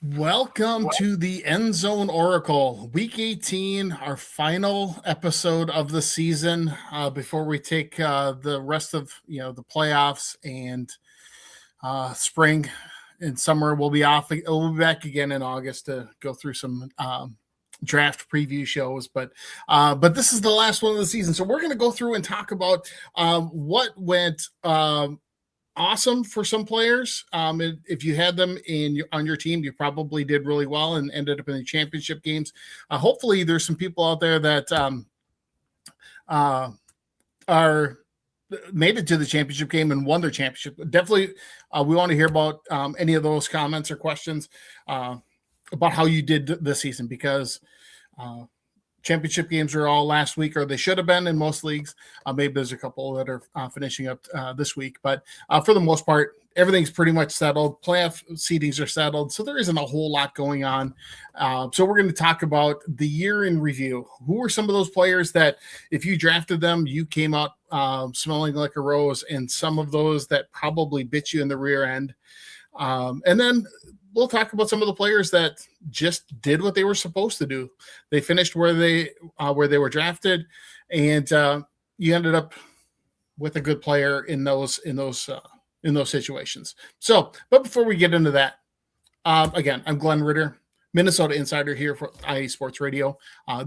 Welcome to the End Zone Oracle, Week 18, our final episode of the season before we take the rest of the playoffs and spring and summer. We'll be off. We'll be back again in August to go through some draft preview shows, but this is the last one of the season, so we're going to go through and talk about what went awesome for some players. If you had them on your team, you probably did really well and ended up in the championship games. Hopefully, there's some people out there that are made it to the championship game and won their championship. Definitely, we want to hear about any of those comments or questions about how you did this season, because championship games are all last week, or they should have been in most leagues. Maybe there's a couple that are finishing up this week, but for the most part, everything's pretty much settled. Playoff seedings are settled, so there isn't a whole lot going on. So we're going to talk about the year in review. Who are some of those players that, if you drafted them, you came out smelling like a rose, and some of those that probably bit you in the rear end. And then we'll talk about some of the players that just did what they were supposed to do. They finished where they were drafted, and you ended up with a good player in those situations. So, but before we get into that, again, I'm Glenn Ritter, Minnesota Insider here for IA Sports Radio,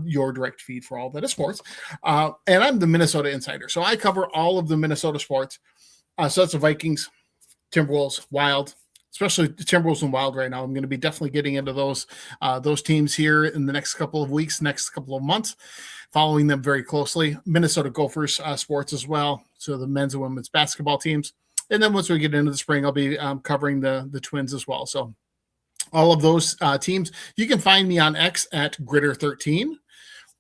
your direct feed for all that is sports. And I'm the Minnesota Insider, so I cover all of the Minnesota sports. So that's the Vikings, Timberwolves, Wild. Especially the Timberwolves and Wild right now. I'm going to be definitely getting into those teams here in the next couple of weeks, next couple of months, following them very closely. Minnesota Gophers sports as well, so the men's and women's basketball teams. And then once we get into the spring, I'll be covering the Twins as well. So all of those teams. You can find me on X at Gritter13.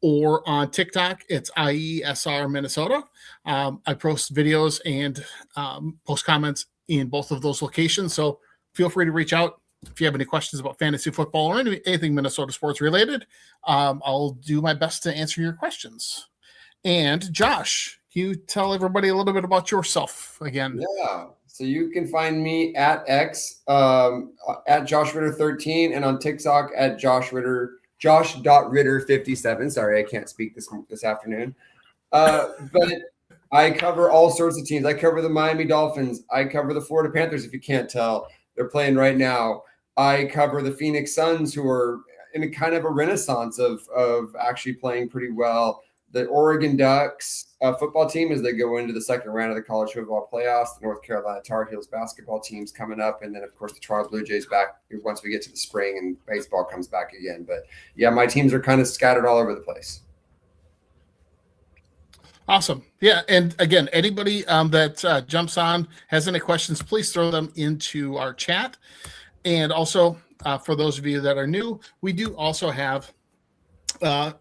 Or on TikTok, it's IESR Minnesota. I post videos and post comments in both of those locations. So feel free to reach out if you have any questions about fantasy football or anything Minnesota sports related. I'll do my best to answer your questions. And Josh, can you tell everybody a little bit about yourself again? Yeah. So you can find me at X, at Josh Ritter 13, and on TikTok at Josh.Ritter57. Sorry, I can't speak this afternoon. But I cover all sorts of teams. I cover the Miami Dolphins. I cover the Florida Panthers, if you can't tell. They're playing right now. I cover the Phoenix Suns, who are in a kind of a renaissance of actually playing pretty well. The Oregon Ducks football team, as they go into the second round of the college football playoffs. The North Carolina Tar Heels basketball team's coming up. And then, of course, the Toronto Blue Jays back once we get to the spring and baseball comes back again. But, yeah, my teams are kind of scattered all over the place. Awesome. Yeah. And again, anybody that jumps on, has any questions, please throw them into our chat. And also, for those of you that are new, we do also have an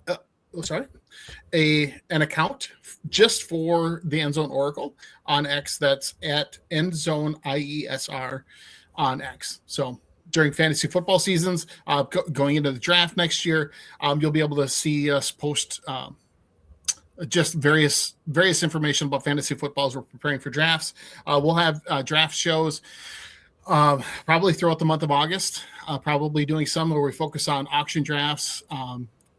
account just for the End Zone Oracle on X. That's at Endzone IESR on X. So during fantasy football seasons, going into the draft next year, you'll be able to see us post just various information about fantasy football as we're preparing for drafts. We'll have draft shows probably throughout the month of August, probably doing some where we focus on auction drafts,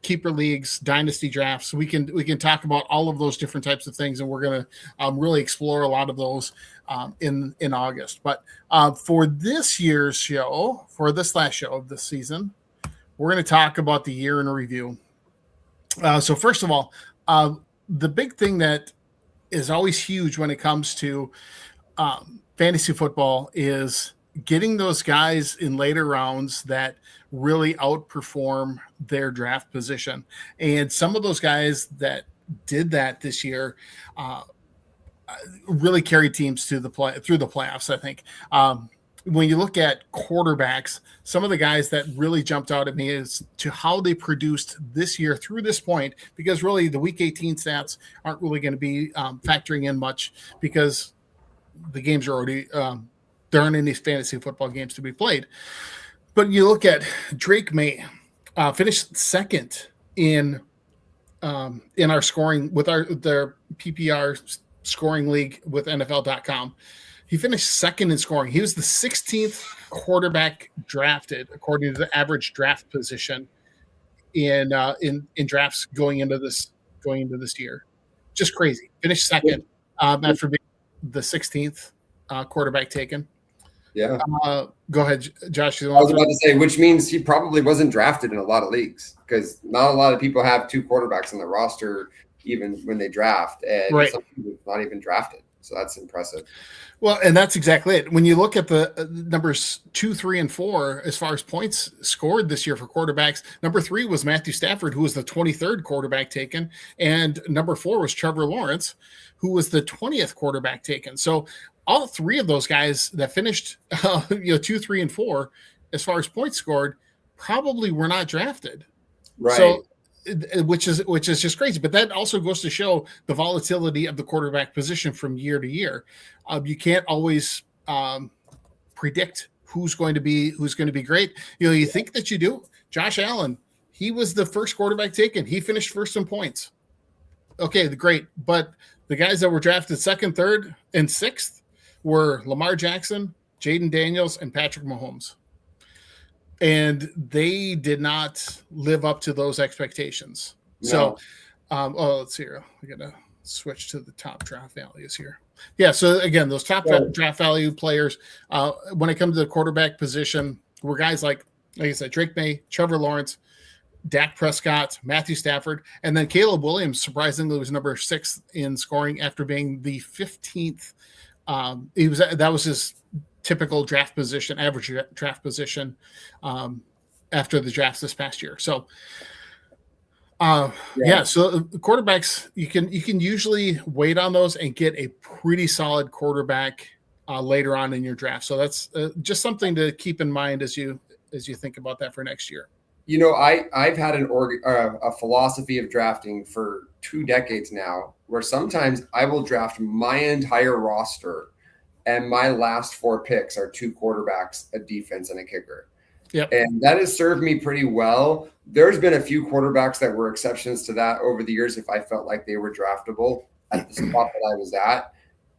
keeper leagues, dynasty drafts. We can talk about all of those different types of things, and we're going to really explore a lot of those in August. But for this year's show, for this last show of this season, we're going to talk about the year in review. So first of all, the big thing that is always huge when it comes to fantasy football is getting those guys in later rounds that really outperform their draft position. And some of those guys that did that this year really carried teams through the playoffs, I think. When you look at quarterbacks, some of the guys that really jumped out at me is to how they produced this year through this point, because really the Week 18 stats aren't really going to be factoring in much because the games are already there aren't any fantasy football games to be played. But you look at Drake May, finished second in our scoring with their PPR scoring league with NFL.com. He finished second in scoring. He was the 16th quarterback drafted according to the average draft position in drafts going into this year. Just crazy. Finished second after being the 16th quarterback taken. Yeah. Go ahead, Josh. I was about to say, which means he probably wasn't drafted in a lot of leagues because not a lot of people have two quarterbacks on the roster even when they draft, and right. Some people not even drafted. So that's impressive. Well, and that's exactly it. When you look at the numbers 2, 3, and 4, as far as points scored this year for quarterbacks, number 3 was Matthew Stafford, who was the 23rd quarterback taken, and number 4 was Trevor Lawrence, who was the 20th quarterback taken. So all 3 of those guys that finished, 2, 3, and 4, as far as points scored, probably were not drafted. Right. So, which is just crazy. But that also goes to show the volatility of the quarterback position from year to year. You can't always predict who's going to be great. You think that you do. Josh Allen, he was the first quarterback taken. He finished first in points. Okay, great. But the guys that were drafted second, third, and sixth were Lamar Jackson, Jaden Daniels, and Patrick Mahomes. And they did not live up to those expectations. No. So, let's see here. I got to switch to the top draft values here. Yeah. So again, those top draft value players, when it comes to the quarterback position, were guys like I said, Drake May, Trevor Lawrence, Dak Prescott, Matthew Stafford, and then Caleb Williams, surprisingly, was number 6 in scoring after being the 15th. That was his typical draft position, average draft position after the drafts this past year. So, so quarterbacks, you can usually wait on those and get a pretty solid quarterback later on in your draft. So that's just something to keep in mind as you think about that for next year. I've had a philosophy of drafting for 2 decades now, where sometimes I will draft my entire roster and my last 4 picks are 2 quarterbacks, a defense, and a kicker. Yep. And that has served me pretty well. There's been a few quarterbacks that were exceptions to that over the years if I felt like they were draftable at the spot that I was at.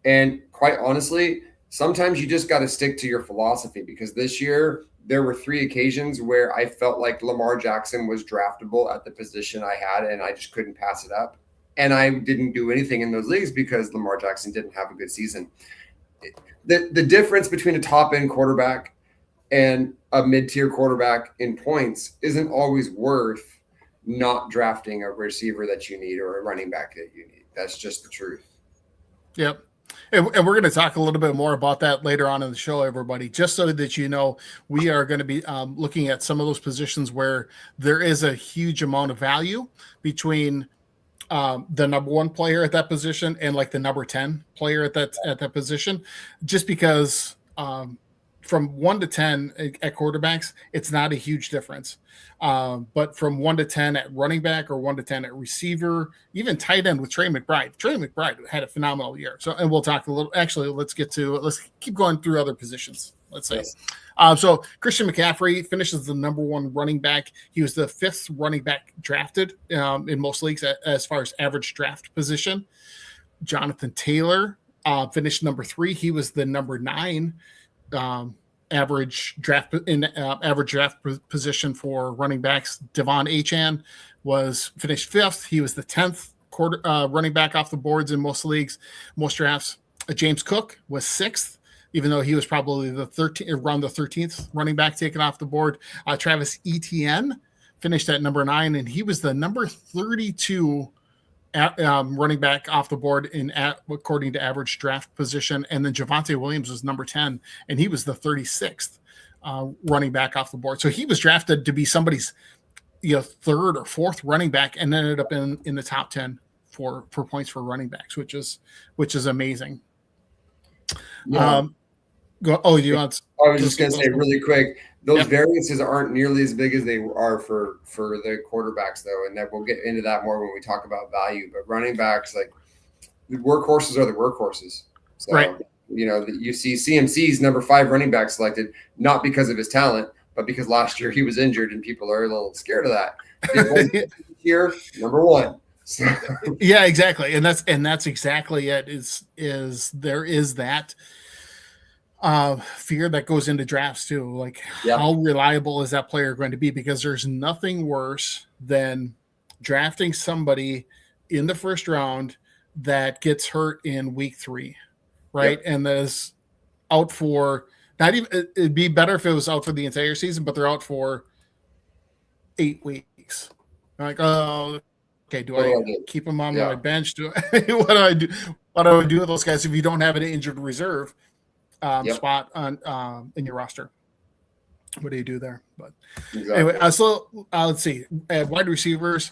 And quite honestly, sometimes you just got to stick to your philosophy, because this year there were 3 occasions where I felt like Lamar Jackson was draftable at the position I had, and I just couldn't pass it up. And I didn't do anything in those leagues because Lamar Jackson didn't have a good season. The difference between a top-end quarterback and a mid-tier quarterback in points isn't always worth not drafting a receiver that you need or a running back that you need. That's just the truth. Yep. And we're going to talk a little bit more about that later on in the show, everybody, just so that you know, we are going to be looking at some of those positions where there is a huge amount of value between the number 1 player at that position and like the number 10 player at that position, just because from 1 to 10 at quarterbacks, it's not a huge difference. But from 1 to 10 at running back or 1 to 10 at receiver, even tight end with Trey McBride. Trey McBride had a phenomenal year. So, and we'll talk a little, actually, let's keep going through other positions. Let's say. Yes. So Christian McCaffrey finishes the number 1 running back. He was the 5th running back drafted in most leagues as far as average draft position. Jonathan Taylor finished number 3. He was the number 9 average draft position for running backs. Devon Achane finished 5th. He was the 10th running back off the boards in most leagues, most drafts. James Cook was 6th, even though he was probably around the 13th running back taken off the board. Travis Etienne finished at number 9, and he was the number 32 running back off the board according to average draft position. And then Javonte Williams was number 10, and he was the 36th running back off the board. So he was drafted to be somebody's 3rd or 4th running back, and ended up in the top 10 for points for running backs, which is amazing. Yeah. I was just going to say really quick, those variances aren't nearly as big as they are for the quarterbacks, though, and that we'll get into that more when we talk about value. But running backs, like, the workhorses are the workhorses. So, right. You see CMC's number 5 running back selected, not because of his talent, but because last year he was injured, and people are a little scared of that. Here, number 1. So. Yeah, exactly, and that's exactly it. Is there is that fear that goes into drafts too. Like, Yeah. how reliable is that player going to be? Because there's nothing worse than drafting somebody in the first round that gets hurt in week 3, right? Yep. And is out for not even. It'd be better if it was out for the entire season, but they're out for 8 weeks. Like, oh, okay. Do I keep them on my bench? What do I do? What do I do with those guys if you don't have an injured reserve spot on in your roster? What do you do there? But anyway, so let's see. At wide receivers,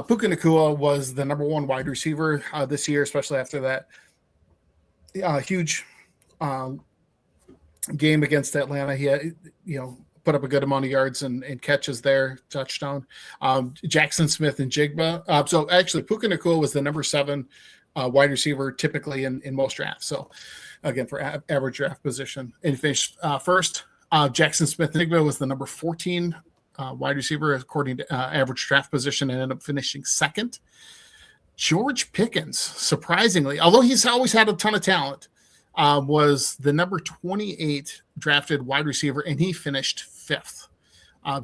Puka Nacua was the number 1 wide receiver this year, especially after that huge game against Atlanta. He had, put up a good amount of yards and catches there, touchdown. Jackson Smith and Jigba. So actually, Puka Nacua was the number 7 wide receiver typically in most drafts. So again, for average draft position, and finished first. Jackson Smith-Njigba was the number 14 wide receiver according to average draft position, and ended up finishing second. George Pickens, surprisingly, although he's always had a ton of talent, was the number 28 drafted wide receiver, and he finished 5th.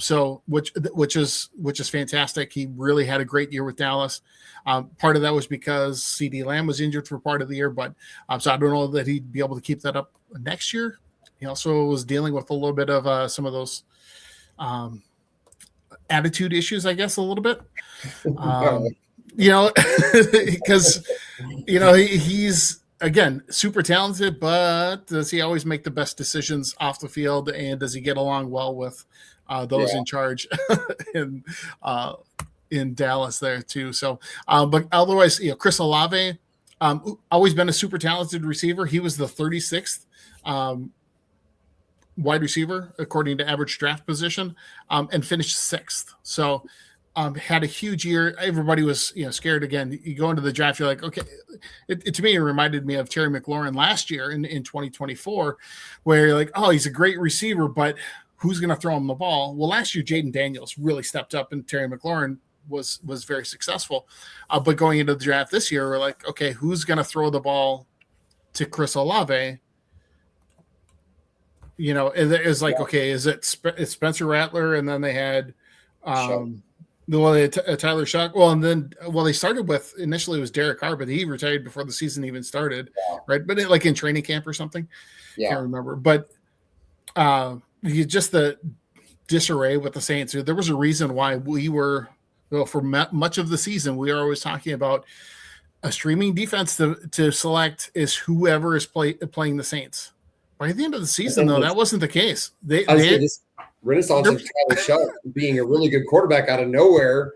So which is fantastic. He really had a great year with Dallas. Part of that was because CeeDee Lamb was injured for part of the year, but so I don't know that he'd be able to keep that up next year. He also was dealing with a little bit of some of those attitude issues, I guess, a little bit. Because he's again super talented, but does he always make the best decisions off the field, and does he get along well with those in charge in Dallas there too? So, but otherwise, Chris Olave, always been a super talented receiver. He was the 36th wide receiver according to average draft position, and finished 6th. So had a huge year. Everybody was scared. Again, you go into the draft, you're like, okay. It to me, it reminded me of Terry McLaurin last year in 2024, where you're like, oh, he's a great receiver, but who's going to throw him the ball? Well, last year Jaden Daniels really stepped up, and Terry McLaurin was very successful. But going into the draft this year, we're like, okay, who's going to throw the ball to Chris Olave? It's like, okay, is it Spencer Rattler? And then they had Tyler Shock. Well, and then they started with initially it was Derek Carr, but he retired before the season even started, right? But like in training camp or something, can't remember. But just the disarray with the Saints. There was a reason why we were for much of the season we are always talking about a streaming defense to select is whoever is playing the Saints. By the end of the season, though, that wasn't the case. This renaissance of Tyler Shough being a really good quarterback out of nowhere,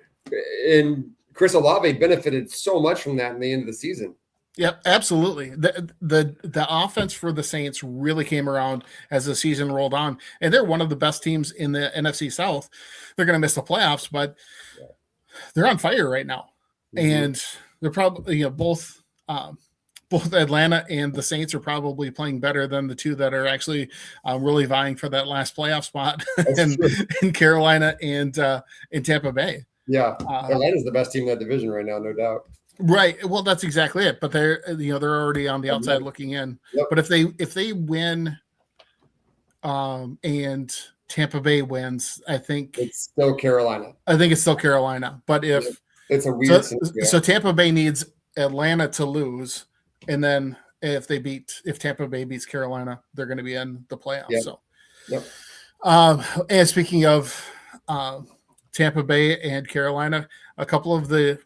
and Chris Olave benefited so much from that in the end of the season. Yep, absolutely. The offense for the Saints really came around as the season rolled on, and they're one of the best teams in the NFC South. They're going to miss the playoffs, but they're on fire right now, and they're probably both Atlanta and the Saints are probably playing better than the two that are actually really vying for that last playoff spot in Carolina and in Tampa Bay. Yeah, Atlanta's the best team in that division right now, no doubt. Right. Well, that's exactly it. But they're already on the outside looking in. Yep. But if they win, and Tampa Bay wins, I think it's still Carolina. But if it's a weird so Tampa Bay needs Atlanta to lose. And then if Tampa Bay beats Carolina, they're going to be in the playoffs. Yep. So, yep. And speaking of Tampa Bay and Carolina, a couple of the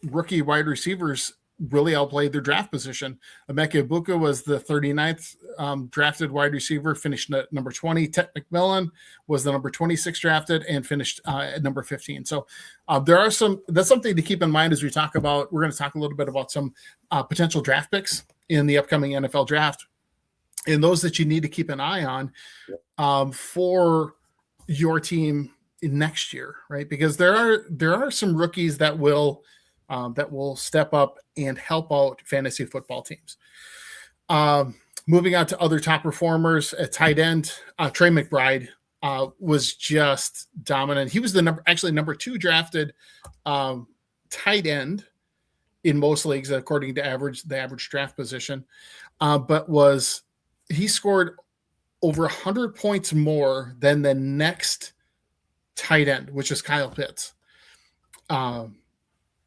rookie wide receivers really outplayed their draft position. Emeka Egbuka was the 39th drafted wide receiver, finished at number 20. Ted McMillan was the number 26 drafted and finished at number 15. So that's something to keep in mind as we talk about. We're going to talk a little bit about some potential draft picks in the upcoming NFL draft, and those that you need to keep an eye on for your team in next year, right? Because there are some rookies that will step up and help out fantasy football teams. Moving on to other top performers at tight end, Trey McBride was just dominant. He was the number 2 drafted tight end in most leagues according to the average draft position, but he scored over 100 points more than the next tight end, which is Kyle Pitts.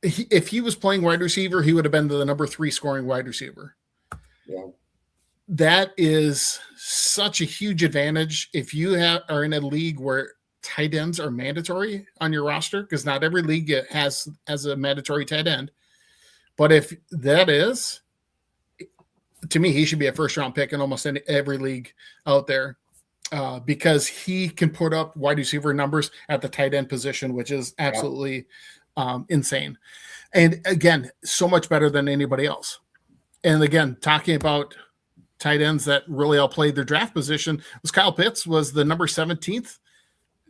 If he was playing wide receiver, he would have been the number 3 scoring wide receiver. Yeah. That is such a huge advantage if you are in a league where tight ends are mandatory on your roster, because not every league has a mandatory tight end. But if that is, to me, he should be a first-round pick in almost every league out there, because he can put up wide receiver numbers at the tight end position, which is absolutely insane. And again, so much better than anybody else. And again, talking about tight ends that really outplayed their draft position, was Kyle Pitts was the number 17th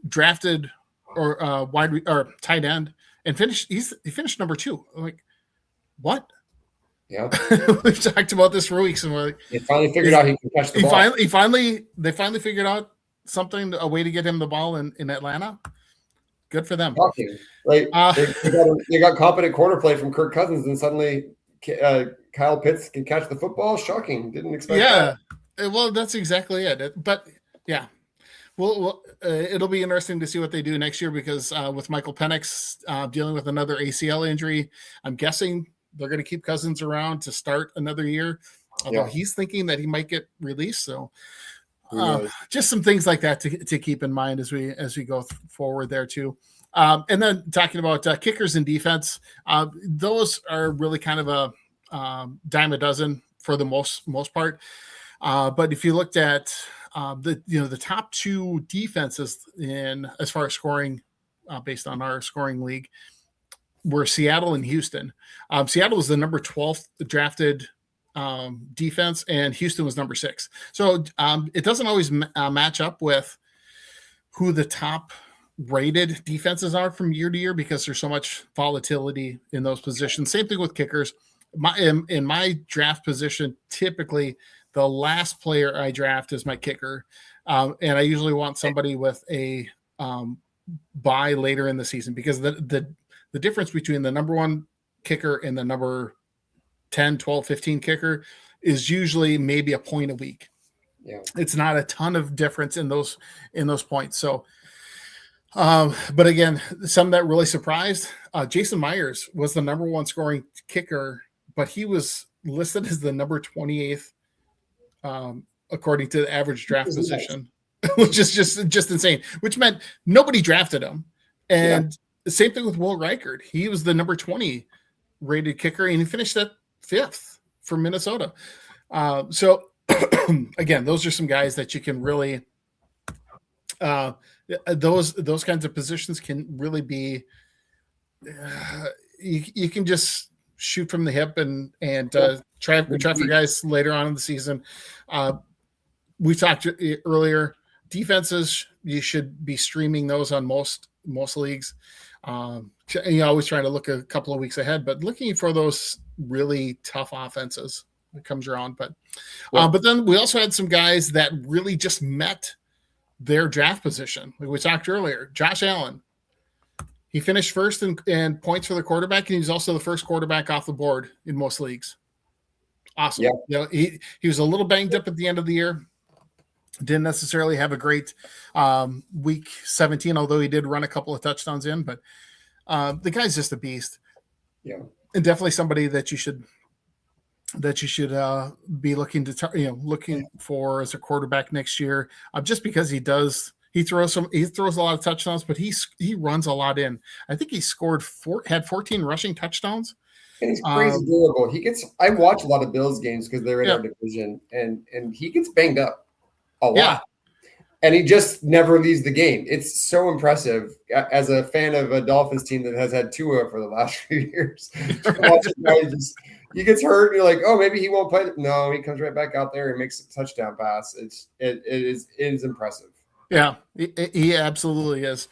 drafted or tight end, and he finished number 2. I'm like, what? Yeah. We've talked about this for weeks, and we're like, they finally figured out he can catch the ball. They finally figured out a way to get him the ball in Atlanta. Good for them. Shocking. Like they got competent corner play from Kirk Cousins, and suddenly Kyle Pitts can catch the football. Shocking. Didn't expect that. Yeah. Well, that's exactly it. But yeah, well, it'll be interesting to see what they do next year, because with Michael Penix dealing with another ACL injury, I'm guessing they're going to keep Cousins around to start another year, although he's thinking that he might get released. So just some things like that to keep in mind as we go forward there too. And then talking about kickers and defense, those are really kind of a dime a dozen for the most part. But if you looked at the top 2 defenses as far as scoring, based on our scoring league, were Seattle and Houston. Seattle was the number 12th drafted defense, and Houston was number 6. So it doesn't always match up with who the top rated defenses are from year to year, because there's so much volatility in those positions. Same thing with kickers. In my draft position, typically the last player I draft is my kicker, and I usually want somebody with a bye later in the season, because the difference between the number 1 kicker and the number 10, 12, 15 kicker is usually maybe a point a week. Yeah. It's not a ton of difference in those points. So, but again, some that really surprised, Jason Myers was the number 1 scoring kicker, but he was listed as the number 28th, according to the average draft position, which is just insane, which meant nobody drafted him. And the same thing with Will Reichard. He was the number 20 rated kicker, and he finished at 5th for Minnesota. So again, those are some guys that you can really, those kinds of positions can really be, you can just shoot from the hip and try for guys later on in the season. We talked earlier, defenses, you should be streaming those on most leagues. Always trying to look a couple of weeks ahead, but looking for those really tough offenses that comes around. But then we also had some guys that really just met their draft position. Like we talked earlier, Josh Allen, he finished first in points for the quarterback, and he's also the first quarterback off the board in most leagues. Awesome. Yeah. He was a little banged up at the end of the year. Didn't necessarily have a great week 17, although he did run a couple of touchdowns in. But the guy's just a beast. Yeah, and definitely somebody that you should be looking looking for as a quarterback next year. Just because he throws a lot of touchdowns, but he runs a lot in. I think he had 14 rushing touchdowns. And he's crazy durable. I watch a lot of Bills games because they're in our division, and he gets banged up a lot. Yeah. And he just never leaves the game. It's so impressive as a fan of a Dolphins team that has had Tua for the last few years. He gets hurt, and you're like, oh, maybe he won't play. No, he comes right back out there and makes a touchdown pass. It is impressive. Yeah, he absolutely is.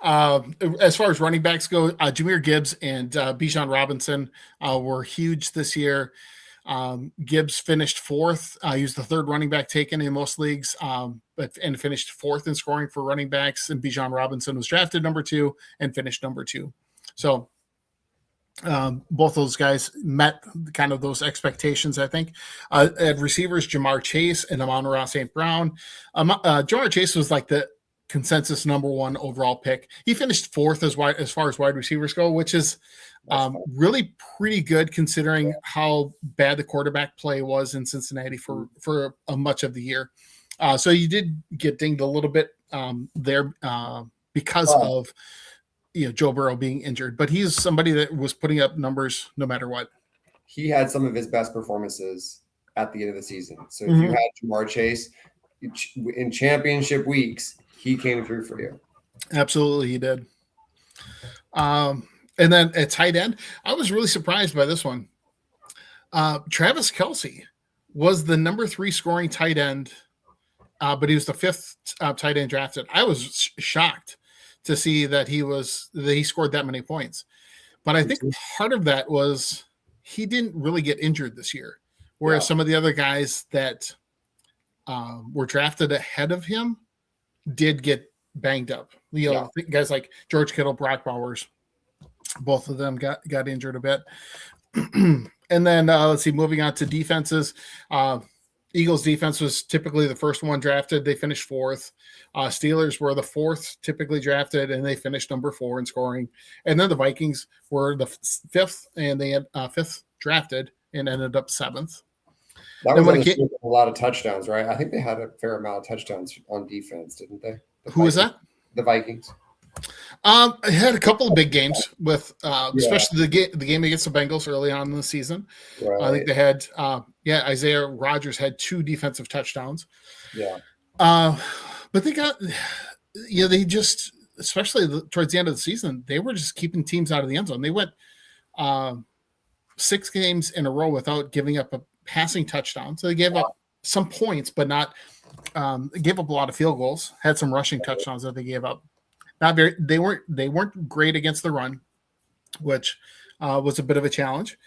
As far as running backs go, Jahmyr Gibbs and Bijan Robinson were huge this year. Gibbs finished 4th. He was the 3rd running back taken in most leagues, and finished 4th in scoring for running backs. And Bijan Robinson was drafted number 2 and finished number 2. So Both those guys met kind of those expectations, I think. At receivers, Jamar Chase and Amon-Ra St. Brown. Jamar Chase was like the consensus number one overall pick. He finished fourth as far as wide receivers go, which is really pretty good considering how bad the quarterback play was in Cincinnati for much of the year. So you did get dinged a little bit there because of Joe Burrow being injured, but he's somebody that was putting up numbers no matter what. He had some of his best performances at the end of the season. So if you had Jamar Chase in championship weeks, he came through for you. Absolutely, he did. And then at tight end, I was really surprised by this one. Travis Kelce was the number 3 scoring tight end, but he was the 5th tight end drafted. I was shocked to see that he scored that many points. But I think part of that was he didn't really get injured this year, whereas some of the other guys that were drafted ahead of him did get banged up. Guys like George Kittle, Brock Bowers, both of them got injured a bit. And then let's see, moving on to defenses. Eagles defense was typically the first one drafted. They finished 4th. Steelers were the 4th typically drafted, and they finished number 4 in scoring. And then the Vikings were the 5th, and they had 5th drafted and ended up 7th. That was a lot of touchdowns, right? I think they had a fair amount of touchdowns on defense, didn't they? Who was that? The Vikings. I had a couple of big games with, especially the game against the Bengals early on in the season. Right. I think they had, Isaiah Rodgers had 2 defensive touchdowns. Yeah. But they got, they just, especially towards the end of the season, they were just keeping teams out of the end zone. They went 6 games in a row without giving up a passing touchdown. So they gave up some points, but not, gave up a lot of field goals, had some rushing touchdowns that they gave up. They weren't great against the run, which was a bit of a challenge.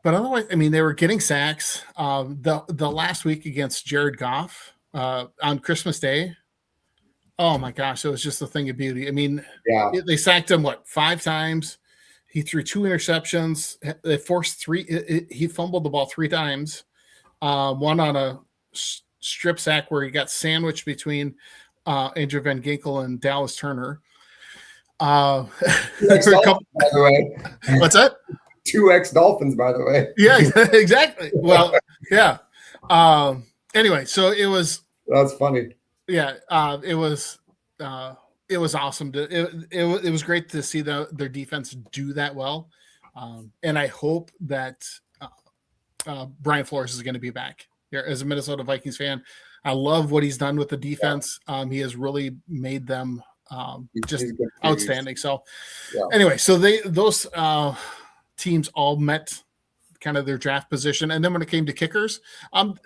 But otherwise, I mean, they were getting sacks. The last week against Jared Goff on Christmas Day, oh my gosh, it was just a thing of beauty. I mean, they sacked him 5 times. He threw 2 interceptions. They forced 3. He fumbled the ball 3 times. One on a strip sack where he got sandwiched between Andrew Van Ginkel and Dallas Turner. By the way. What's that? 2 ex-Dolphins, by the way. Yeah, exactly. Well, yeah. Anyway, so it was. That's funny. Yeah, it was awesome. It was great to see their defense do that well, and I hope that Brian Flores is going to be back here. As a Minnesota Vikings fan, I love what he's done with the defense. He has really made them just outstanding. So, anyway, so those teams all met kind of their draft position. And then when it came to kickers,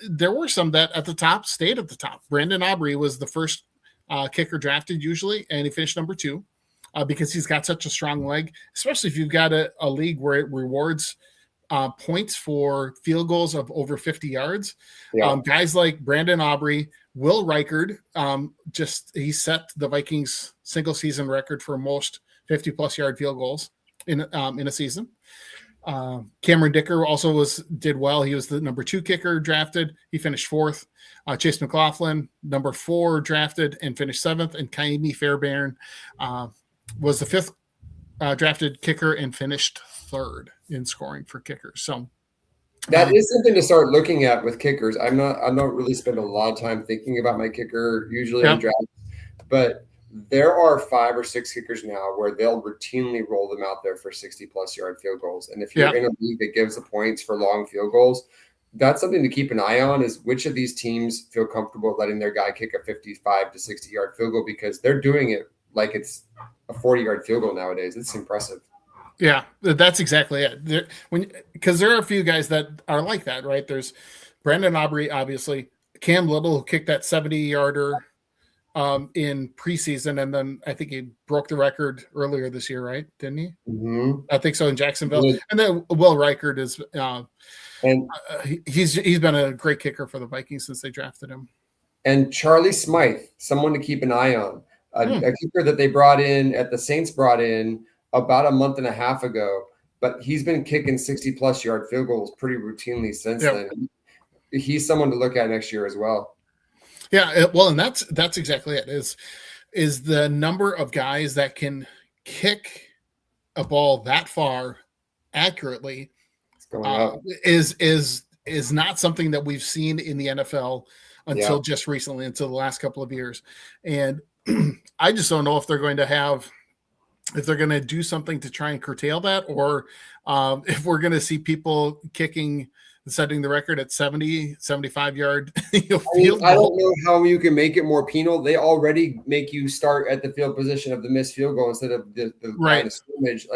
there were some that at the top stayed at the top. Brandon Aubrey was the first kicker drafted usually, and he finished number 2 because he's got such a strong leg, especially if you've got a league where it rewards points for field goals of over 50 yards. Guys like Brandon Aubrey, Will Reichard, he set the Vikings single season record for most 50-plus yard field goals in a season. Cameron Dicker also did well. He was the number 2 kicker drafted. He finished 4th. Chase McLaughlin, number 4 drafted and finished 7th. And Kaimi Fairbairn was the 5th drafted kicker and finished 3rd in scoring for kickers. So that is something to start looking at with kickers. I don't really spend a lot of time thinking about my kicker usually in drafts, but there are 5 or 6 kickers now where they'll routinely roll them out there for 60-plus yard field goals. And if you're in a league that gives the points for long field goals, that's something to keep an eye on, is which of these teams feel comfortable letting their guy kick a 55 to 60-yard field goal, because they're doing it like it's a 40-yard field goal nowadays. It's impressive. Yeah, that's exactly it. Because there are a few guys that are like that, right? There's Brandon Aubrey, obviously. Cam Little, who kicked that 70-yarder in preseason, and then I think he broke the record earlier this year, right? Didn't he? Mm-hmm. I think so, in Jacksonville. Yeah. And then Will Reichard is he's been a great kicker for the Vikings since they drafted him. And Charlie Smythe, someone to keep an eye on, a kicker that the Saints brought in about a month and a half ago. but he's been kicking 60+ yard field goals pretty routinely since then. He's someone to look at next year as well. Yeah, well, and that's exactly it. Is the number of guys that can kick a ball that far accurately is not something that we've seen in the NFL until just recently, until the last couple of years. And I just don't know if they're going to do something to try and curtail that, or if we're going to see people setting the record at 70, 75 yard field. I don't know how you can make it more penal. They already make you start at the field position of the missed field goal instead of the line of scrimmage.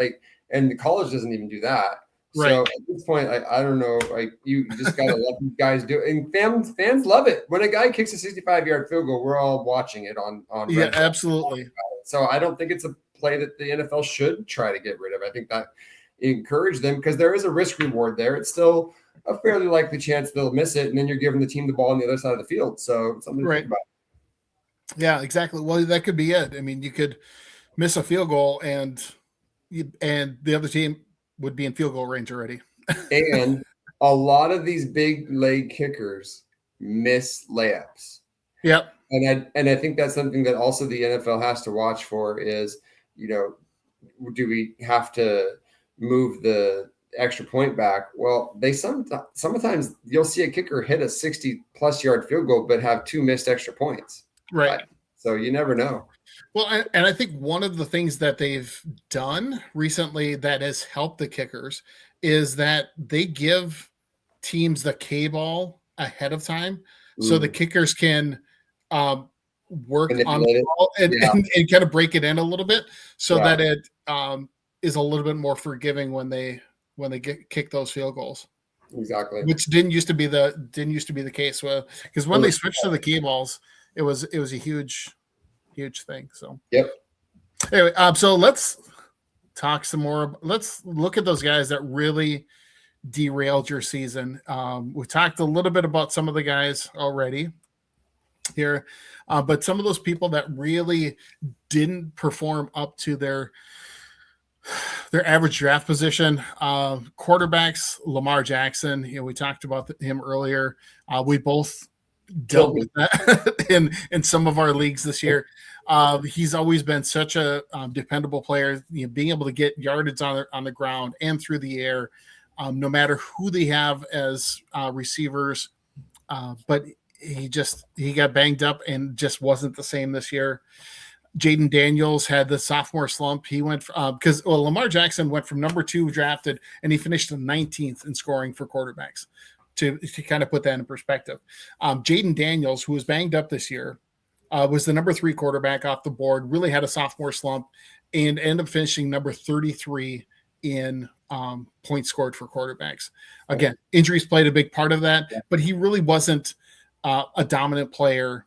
And the college doesn't even do that. Right. So at this point, I don't know. You just gotta let these guys do it. And fans love it. When a guy kicks a 65-yard field goal, we're all watching it on yeah, absolutely. So I don't think it's a play that the NFL should try to get rid of. I think that encourage them, because there is a risk reward there. It's still a fairly likely chance they'll miss it, and then you're giving the team the ball on the other side of the field. So it's something to think about. Yeah, exactly. Well, that could be it. I mean, you could miss a field goal and the other team would be in field goal range already. And a lot of these big leg kickers miss layups. Yep. And I think that's something that also the NFL has to watch for is, do we have to move the extra point back? Well, sometimes you'll see a kicker hit a 60+ yard field goal, but have 2 missed extra points. Right. So you never know. Well, and I think one of the things that they've done recently that has helped the kickers is that they give teams the K ball ahead of time, so the kickers can work on the ball and kind of break it in a little bit, so that it is a little bit more forgiving when they kick those field goals. Exactly. Which didn't used to be the case, because when they switched to the K balls, it was a huge thing. So anyway, so let's talk some more. Let's look at those guys that really derailed your season. We talked a little bit about some of the guys already here, but some of those people that really didn't perform up to their average draft position. Quarterbacks, Lamar Jackson, we talked about him earlier. We both dealt with that in some of our leagues this year. He's always been such a dependable player, being able to get yardage on the ground and through the air, no matter who they have as receivers. But he got banged up and just wasn't the same this year. Jaden Daniels had the sophomore slump. He went because Lamar Jackson went from number 2 drafted, and he finished 19th in scoring for quarterbacks. To kind of put that in perspective, Jaden Daniels, who was banged up this year, was the number 3 quarterback off the board. Really had a sophomore slump, and ended up finishing number 33 in points scored for quarterbacks. Again, injuries played a big part of that, but he really wasn't a dominant player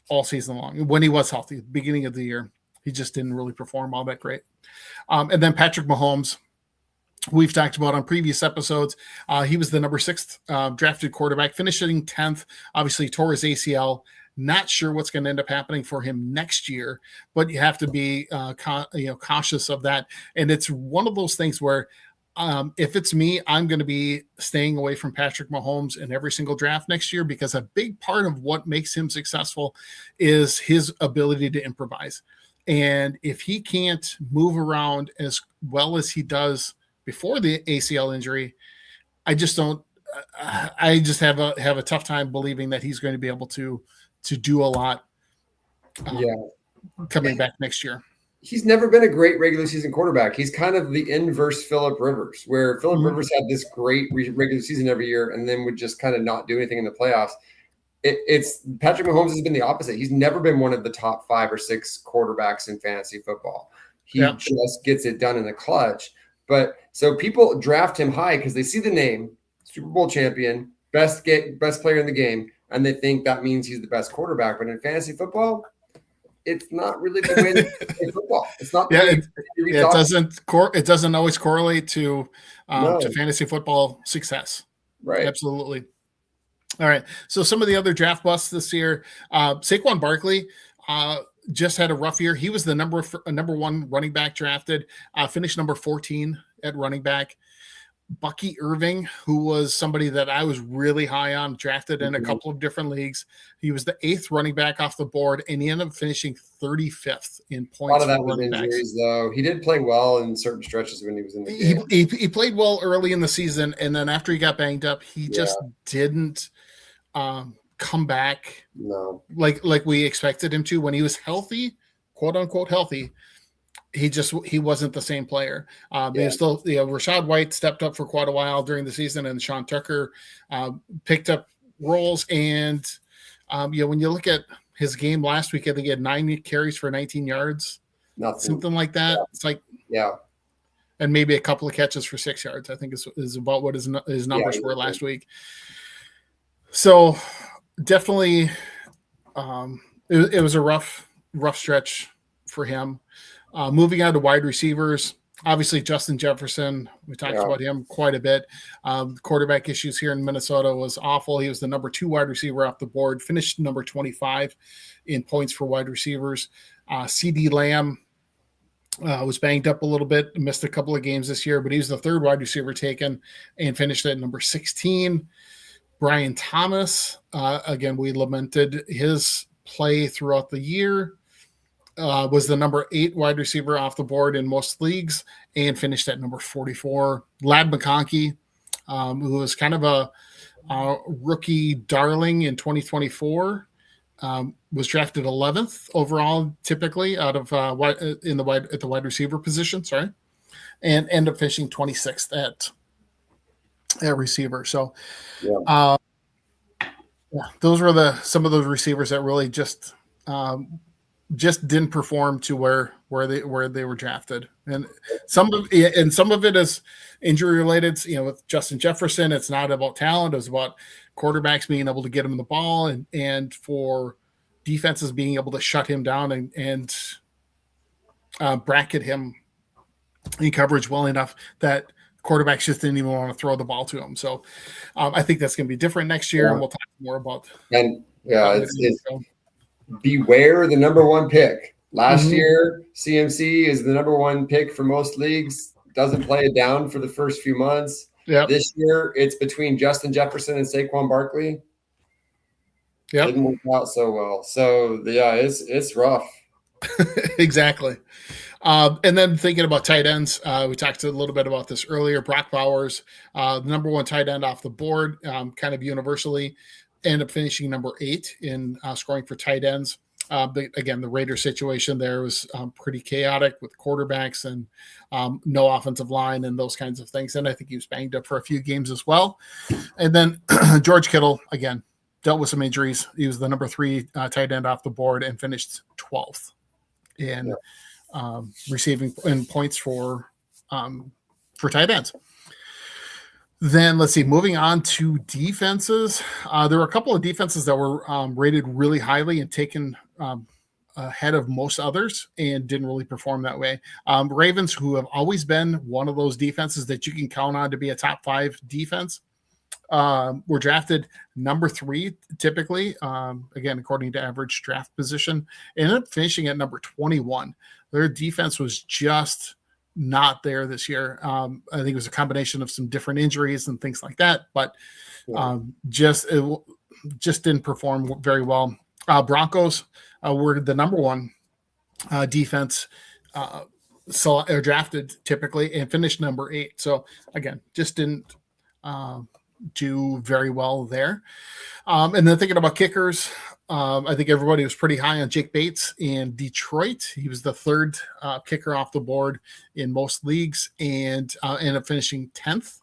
all season long. When he was healthy, beginning of the year, he just didn't really perform all that great. And then Patrick Mahomes, we've talked about on previous episodes. He was the number 6 drafted quarterback, finishing 10th. Obviously, tore his ACL. Not sure what's going to end up happening for him next year, but you have to be cautious of that. And it's one of those things where if it's me, I'm going to be staying away from Patrick Mahomes in every single draft next year, because a big part of what makes him successful is his ability to improvise. And if he can't move around as well as he does before the ACL injury, I just have a tough time believing that he's going to be able to do a lot coming back next year. He's never been a great regular season quarterback. He's kind of the inverse Phillip Rivers, where Phillip Rivers had this great regular season every year and then would just kind of not do anything in the playoffs. It's Patrick Mahomes has been the opposite. He's never been one of the top 5 or 6 quarterbacks in fantasy football. He just gets it done in the clutch. But so people draft him high because they see the name, Super Bowl champion, best player in the game, and they think that means he's the best quarterback. But in fantasy football, it's not really the way to play football. It's not. It doesn't always correlate to fantasy football success. Right. Absolutely. All right. So some of the other draft busts this year, Saquon Barkley just had a rough year. He was the number 1 running back drafted, finished number 14 at running back. Bucky Irving, who was somebody that I was really high on, drafted in a Mhm. couple of different leagues. He was the 8th running back off the board, and he ended up finishing 35th in A lot points of that for was running backs. injuries, though. He did play well in certain stretches when he was in the He, game. he played well early in the season, and then after he got banged up, he just didn't come back No. like we expected him to. When he was healthy, quote unquote healthy, he wasn't the same player. He was still, Rashad White stepped up for quite a while during the season, and Sean Tucker picked up roles. And when you look at his game last week, I think he had 9 carries for 19 yards, something like that. Yeah. It's like, yeah, and maybe a couple of catches for 6 yards. I think is about what his numbers were last week. So definitely, it was a rough stretch for him. Moving on to wide receivers, obviously Justin Jefferson, we talked about him quite a bit. Quarterback issues here in Minnesota was awful. He was the number 2 wide receiver off the board, finished number 25 in points for wide receivers. CD Lamb was banged up a little bit, missed a couple of games this year, but he was the 3rd wide receiver taken and finished at number 16. Brian Thomas, again, we lamented his play throughout the year. Was the number 8 wide receiver off the board in most leagues and finished at number 44. Ladd McConkey, who was kind of a rookie darling in 2024, was drafted 11th overall, typically out of at the wide receiver position. Sorry, and ended up finishing 26th at receiver. So, those were some of those receivers that really just didn't perform to where they were drafted, and some of it is injury related. With Justin Jefferson, it's not about talent; it's about quarterbacks being able to get him the ball, and for defenses being able to shut him down and bracket him in coverage well enough that quarterbacks just didn't even want to throw the ball to him. So I think that's going to be different next year, and we'll talk more about. And it's beware the number 1 pick. Last year, CMC is the number 1 pick for most leagues. Doesn't play it down for the first few months. This year, it's between Justin Jefferson and Saquon Barkley. Didn't work out so well. So it's rough. Exactly. And then thinking about tight ends, we talked a little bit about this earlier. Brock Bowers, the number 1 tight end off the board, kind of universally, ended up finishing number 8 in scoring for tight ends. But again, the Raiders situation there was pretty chaotic with quarterbacks and no offensive line and those kinds of things. And I think he was banged up for a few games as well. And then George Kittle, again, dealt with some injuries. He was the number 3 tight end off the board and finished 12th in receiving in points for tight ends. Then let's see, moving on to defenses. There were a couple of defenses that were rated really highly and taken ahead of most others and didn't really perform that way. Ravens, who have always been one of those defenses that you can count on to be a top 5 defense, were drafted number 3 typically, again, according to average draft position, ended up finishing at number 21. Their defense was just not there this year. I think it was a combination of some different injuries and things like that, but just didn't perform very well. Broncos were the number 1 defense drafted typically and finished number 8. So again, just didn't do very well there. And then thinking about kickers, I think everybody was pretty high on Jake Bates in Detroit. He was the 3rd kicker off the board in most leagues and ended up finishing 10th.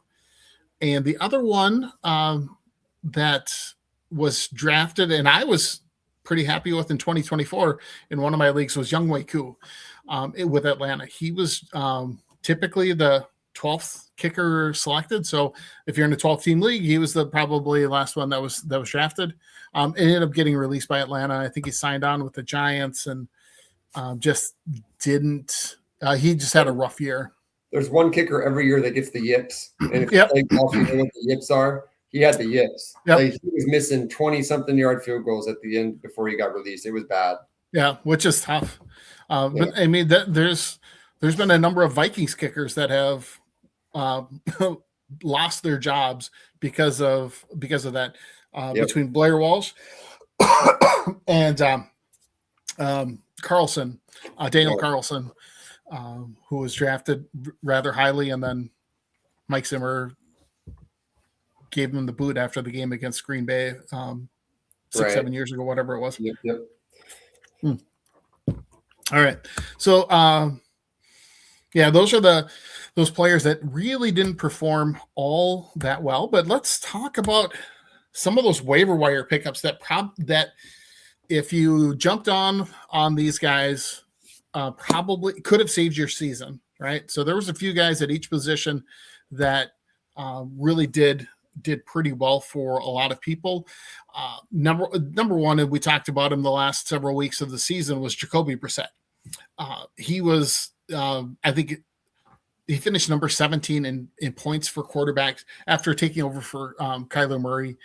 And the other one that was drafted and I was pretty happy with in 2024 in one of my leagues was Younghoe Koo with Atlanta. He was typically the 12th kicker selected. So if you're in a 12-team league, he was probably the last one that was drafted. It ended up getting released by Atlanta. I think he signed on with the Giants and just didn't. He just had a rough year. There's one kicker every year that gets the yips. And if you play golf, you know what the yips are. He had the yips. Like, he was missing 20-something yard field goals at the end before he got released. It was bad. Yeah, which is tough. But I mean, there's been a number of Vikings kickers that have lost their jobs because of that. Yep. Between Blair Walsh and Carlson, Daniel Right. Carlson, who was drafted rather highly, and then Mike Zimmer gave him the boot after the game against Green Bay 6-7 years ago, whatever it was. Yep. All right. So, yeah, those are those players that really didn't perform all that well. But let's talk about some of those waiver wire pickups that if you jumped on these guys, probably could have saved your season, right? So there was a few guys at each position that really did pretty well for a lot of people. Number one, and we talked about him the last several weeks of the season, was Jacoby Brissett. He was, I think, he finished number 17 in points for quarterbacks after taking over for Kyler Murray.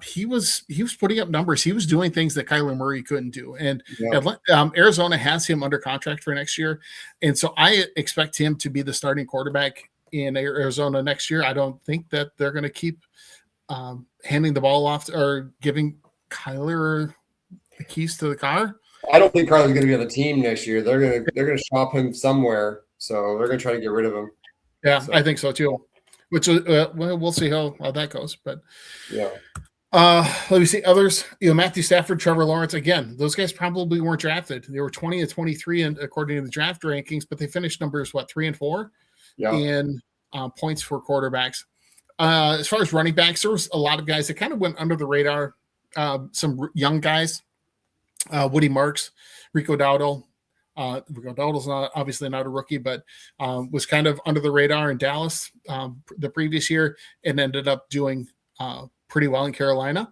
He was putting up numbers. He was doing things that Kyler Murray couldn't do. And Arizona has him under contract for next year. And so I expect him to be the starting quarterback in Arizona next year. I don't think that they're going to keep handing the ball off or giving Kyler the keys to the car. I don't think Kyler's going to be on the team next year. They're going to shop him somewhere. So they're going to try to get rid of him. Yeah, so I think so too. Which we'll see how that goes. But yeah. Let me see others. Matthew Stafford, Trevor Lawrence. Again, those guys probably weren't drafted. They were 20 and 23 according to the draft rankings, but they finished numbers 3 and 4 in points for quarterbacks. As far as running backs, there was a lot of guys that kind of went under the radar. Some young guys, Woody Marks, Rico Dowdle. Rico Dowdle's obviously not a rookie, but was kind of under the radar in Dallas the previous year and ended up doing pretty well in Carolina.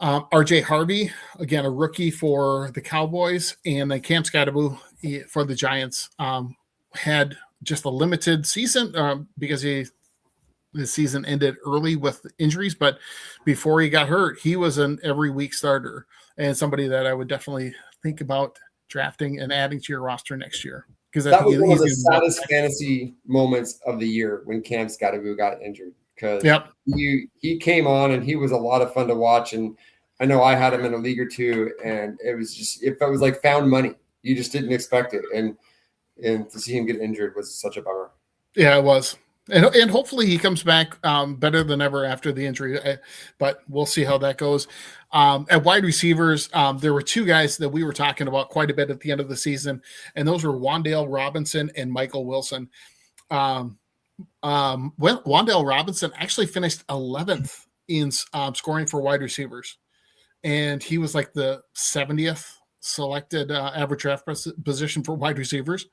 RJ Harvey, again, a rookie for the Cowboys, and then Cam Skattebo for the Giants, had just a limited season because the season ended early with injuries, but before he got hurt, he was an every week starter and somebody that I would definitely think about drafting and adding to your roster next year. Because that was one of the saddest fantasy moments of the year when Cam Skattebo got injured. Because he came on and he was a lot of fun to watch. And I know I had him in a league or two, and it was like found money. You just didn't expect it. And to see him get injured was such a bummer. Yeah, it was. And hopefully he comes back better than ever after the injury, but we'll see how that goes. At wide receivers, there were two guys that we were talking about quite a bit at the end of the season, and those were Wan'Dale Robinson and Michael Wilson. Wan'Dale Robinson actually finished 11th in scoring for wide receivers, and he was like the 70th selected average draft position for wide receivers.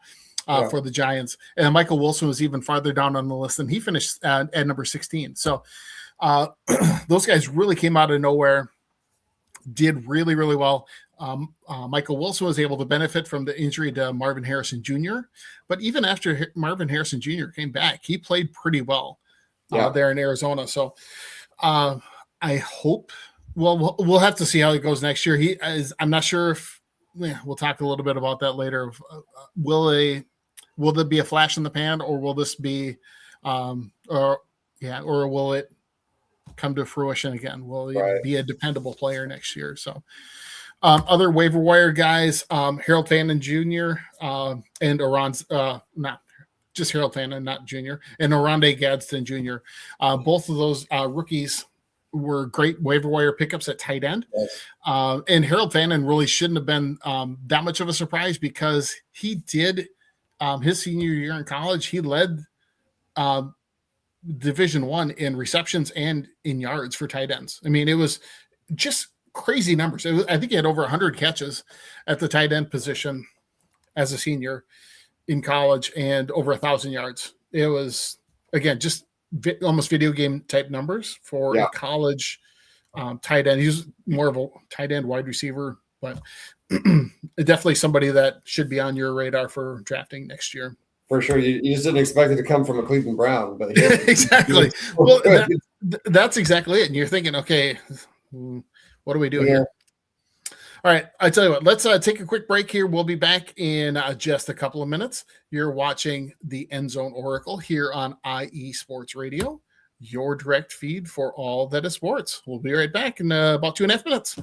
For the Giants, and Michael Wilson was even farther down on the list, and he finished at number 16. So those guys really came out of nowhere, did really, really well. Michael Wilson was able to benefit from the injury to Marvin Harrison Jr., but even after Marvin Harrison Jr. came back, he played pretty well there in Arizona. So I hope. Well, we'll have to see how it goes next year. I'm not sure if we'll talk a little bit about that later. Will there be a flash in the pan, or will this be, or will it come to fruition again? Will it be a dependable player next year? So, other waiver wire guys, Harold Fannin Jr. And not just Harold Fannin, not Jr. and Oronde Gadsden Jr. Both of those rookies were great waiver wire pickups at tight end. Yes. And Harold Fannin really shouldn't have been that much of a surprise because he did. His senior year in college, he led Division I in receptions and in yards for tight ends. I mean, it was just crazy numbers. I think he had over 100 catches at the tight end position as a senior in college and over 1,000 yards. It was, again, just almost video game type numbers for a college tight end. He's more of a tight end wide receiver, but definitely somebody that should be on your radar for drafting next year. For sure. You just didn't expect it to come from a Cleveland Brown. But exactly. Well, that's exactly it. And you're thinking, okay, what do we do here? All right, I tell you what, let's take a quick break here. We'll be back in just a couple of minutes. You're watching the End Zone Oracle here on IE Sports Radio, your direct feed for all that is sports. We'll be right back in about 2.5 minutes.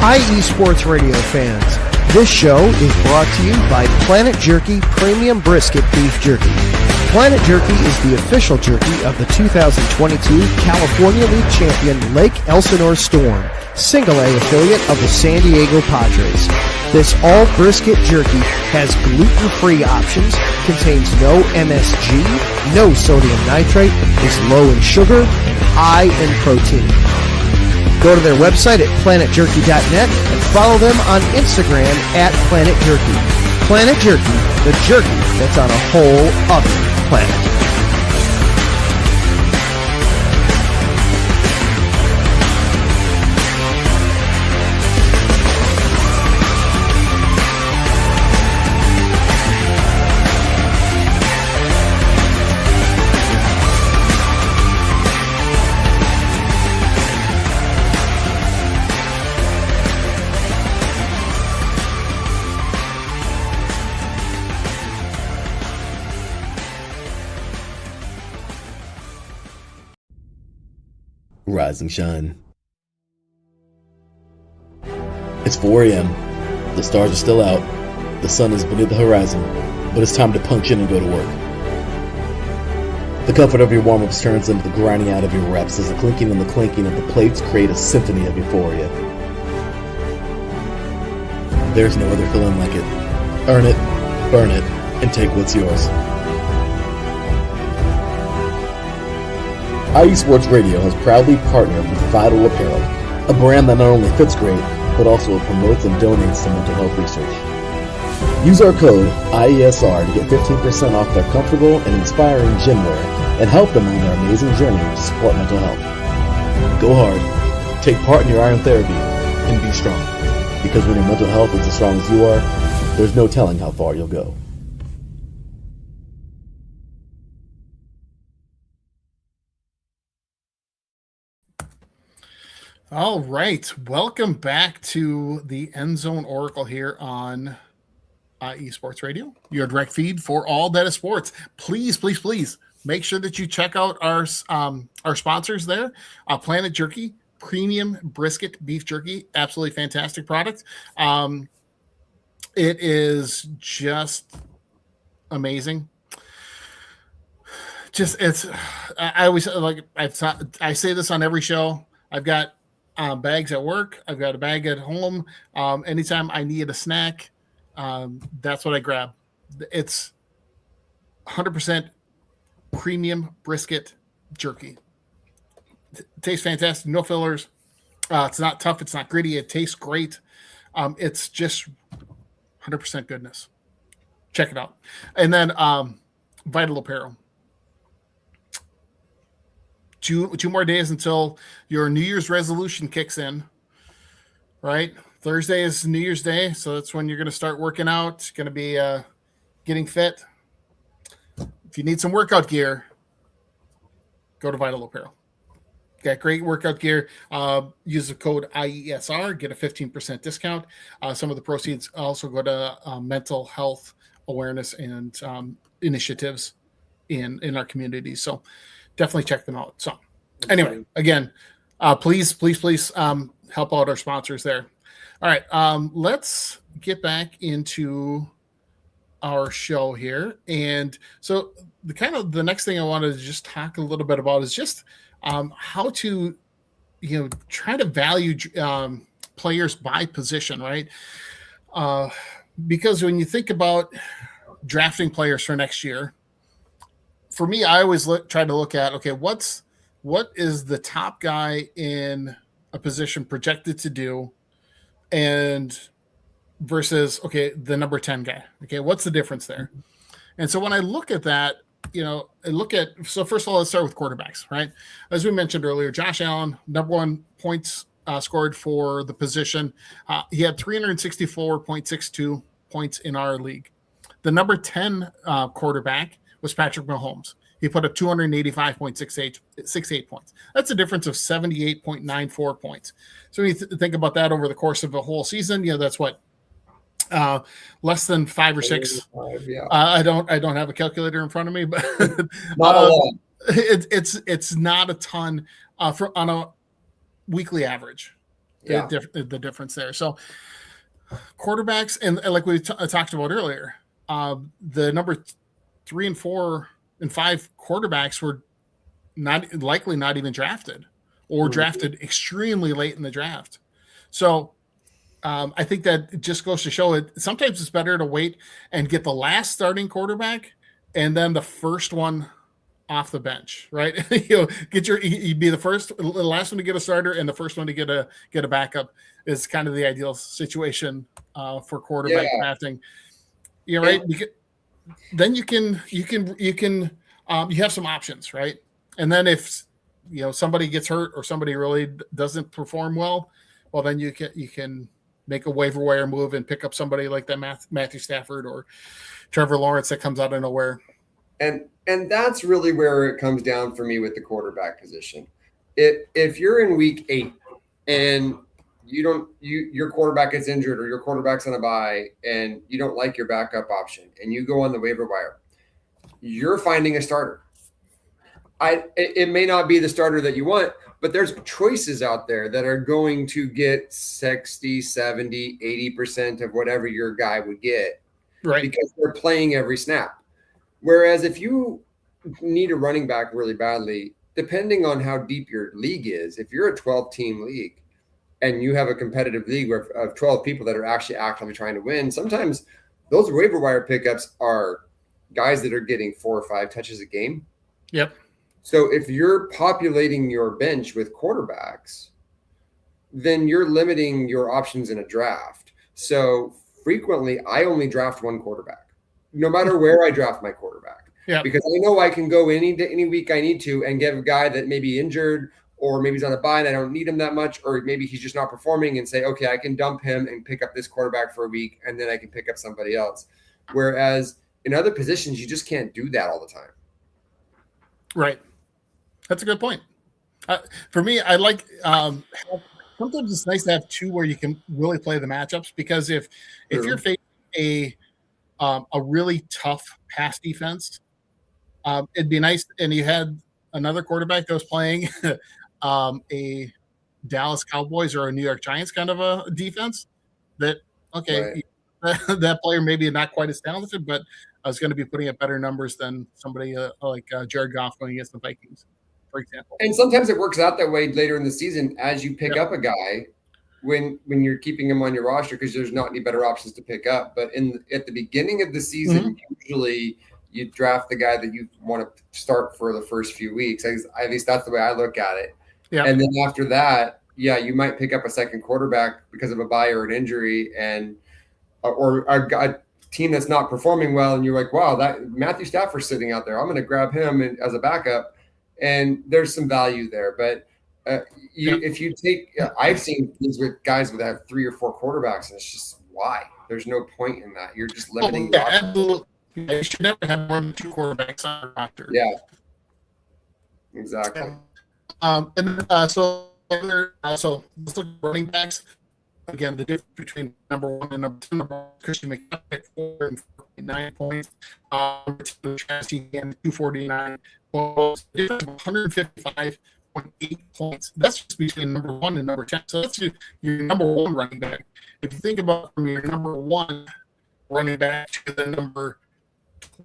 IE Sports Radio fans, this show is brought to you by Planet Jerky Premium Brisket Beef Jerky. Planet Jerky is the official jerky of the 2022 California League champion Lake Elsinore Storm, Single A affiliate of the San Diego Padres. This all brisket jerky has gluten-free options, contains no MSG, no sodium nitrate, is low in sugar, high in protein. Go to their website at planetjerky.net and follow them on Instagram at Planet Jerky. Planet Jerky, the jerky that's on a whole other planet. Rise and shine. It's 4 a.m. The stars are still out. The sun is beneath the horizon, but it's time to punch in and go to work. The comfort of your warm-ups turns into the grinding out of your reps as the clinking and the clanking of the plates create a symphony of euphoria. There's no other feeling like it. Earn it, burn it, and take what's yours. IE Sports Radio has proudly partnered with Vital Apparel, a brand that not only fits great, but also promotes and donates to mental health research. Use our code IESR to get 15% off their comfortable and inspiring gym wear and help them on their amazing journey to support mental health. Go hard, take part in your iron therapy, and be strong. Because when your mental health is as strong as you are, there's no telling how far you'll go. All right. Welcome back to the End Zone Oracle here on IE Sports Radio, your direct feed for all that is sports. Please, please, please make sure that you check out our sponsors there. Planet Jerky, premium brisket beef jerky, absolutely fantastic product. It is just amazing. I always like I say this on every show. I've got bags at work. I've got a bag at home. Anytime I need a snack, that's what I grab. It's 100% premium brisket jerky. It tastes fantastic. No fillers. It's not tough. It's not gritty. It tastes great. It's just 100% goodness. Check it out. And then Vital Apparel. Two more days until your New Year's resolution kicks in, right? Thursday is New Year's Day, so that's when you're going to start working out. Going to be getting fit. If you need some workout gear, go to Vital Apparel. Got great workout gear. Use the code IESR, get a 15% discount. Some of the proceeds also go to mental health awareness and initiatives in our community. So definitely check them out. So anyway, again, please help out our sponsors there. All right, let's get back into our show here. And so the next thing I wanted to just talk a little bit about is just how to, try to value players by position, right? Because when you think about drafting players for next year, for me, I always try to look at, okay, what is the top guy in a position projected to do, and versus, okay, the number 10 guy. Okay, what's the difference there? And so when I look at that, so first of all, let's start with quarterbacks, right? As we mentioned earlier, Josh Allen, number one points scored for the position. He had 364.62 points in our league. The number 10 quarterback was Patrick Mahomes. He put up 285.68 points. That's a difference of 78.94 points. So when you think about that over the course of a whole season, that's what, less than 5 or 6. Yeah. I don't have a calculator in front of me, but Not a lot. it's not a ton on a weekly average. Yeah. The difference there. So quarterbacks, and like we talked about earlier, the number 3 and 4 and 5 quarterbacks were not even drafted, or drafted extremely late in the draft. So I think that just goes to show it. Sometimes it's better to wait and get the last starting quarterback and then the first one off the bench, right? You'd be the last one to get a starter and the first one to get a backup is kind of the ideal situation for quarterback drafting. Right? Then you have some options, right? And then if somebody gets hurt or somebody really doesn't perform well, then you can make a waiver wire move and pick up somebody like that Matthew Stafford or Trevor Lawrence that comes out of nowhere. And that's really where it comes down for me with the quarterback position. If you're in week 8 and your quarterback gets injured or your quarterback's on a bye and you don't like your backup option and you go on the waiver wire, you're finding a starter. It may not be the starter that you want, but there's choices out there that are going to get 60, 70, 80% of whatever your guy would get, right? Because they're playing every snap. Whereas if you need a running back really badly, depending on how deep your league is, if you're a 12-team league and you have a competitive league of 12 people that are actually actively trying to win, sometimes those waiver wire pickups are guys that are getting 4 or 5 touches a game. Yep. So if you're populating your bench with quarterbacks, then you're limiting your options in a draft. So frequently, I only draft one quarterback, no matter where I draft my quarterback. Yeah. Because I know I can go any week I need to and get a guy that may be injured or maybe he's on a bye and I don't need him that much, or maybe he's just not performing and say, okay, I can dump him and pick up this quarterback for a week and then I can pick up somebody else. Whereas in other positions, you just can't do that all the time. Right. That's a good point. For me, I like sometimes it's nice to have 2 where you can really play the matchups, because if you're facing a really tough pass defense, it'd be nice, and you had another quarterback that was playing a Dallas Cowboys or a New York Giants kind of a defense, that that player maybe not quite as talented, but I was going to be putting up better numbers than somebody like Jared Goff going against the Vikings, for example. And sometimes it works out that way later in the season as you pick up a guy when you're keeping him on your roster, because there's not any better options to pick up. But at the beginning of the season, usually you draft the guy that you want to start for the first few weeks. At least that's the way I look at it. Yeah. And then after that, you might pick up a second quarterback because of a bye or an injury, and or a team that's not performing well, and you're like, wow, that Matthew Stafford's sitting out there, I'm going to grab him as a backup, and there's some value there. But if you take, I've seen these with guys that have 3 or 4 quarterbacks, and it's just why there's no point in that. You're just limiting. Absolutely. You should never have more than 2 quarterbacks on your roster. Yeah, exactly. So let's look at running backs. Again, the difference between number 1 and number 2, Christian McCaffrey, 4.9 points. Again, 249 points. 155.8 points. That's just between number 1 and number 10. So that's your number 1 running back. If you think about from your number 1 running back to the number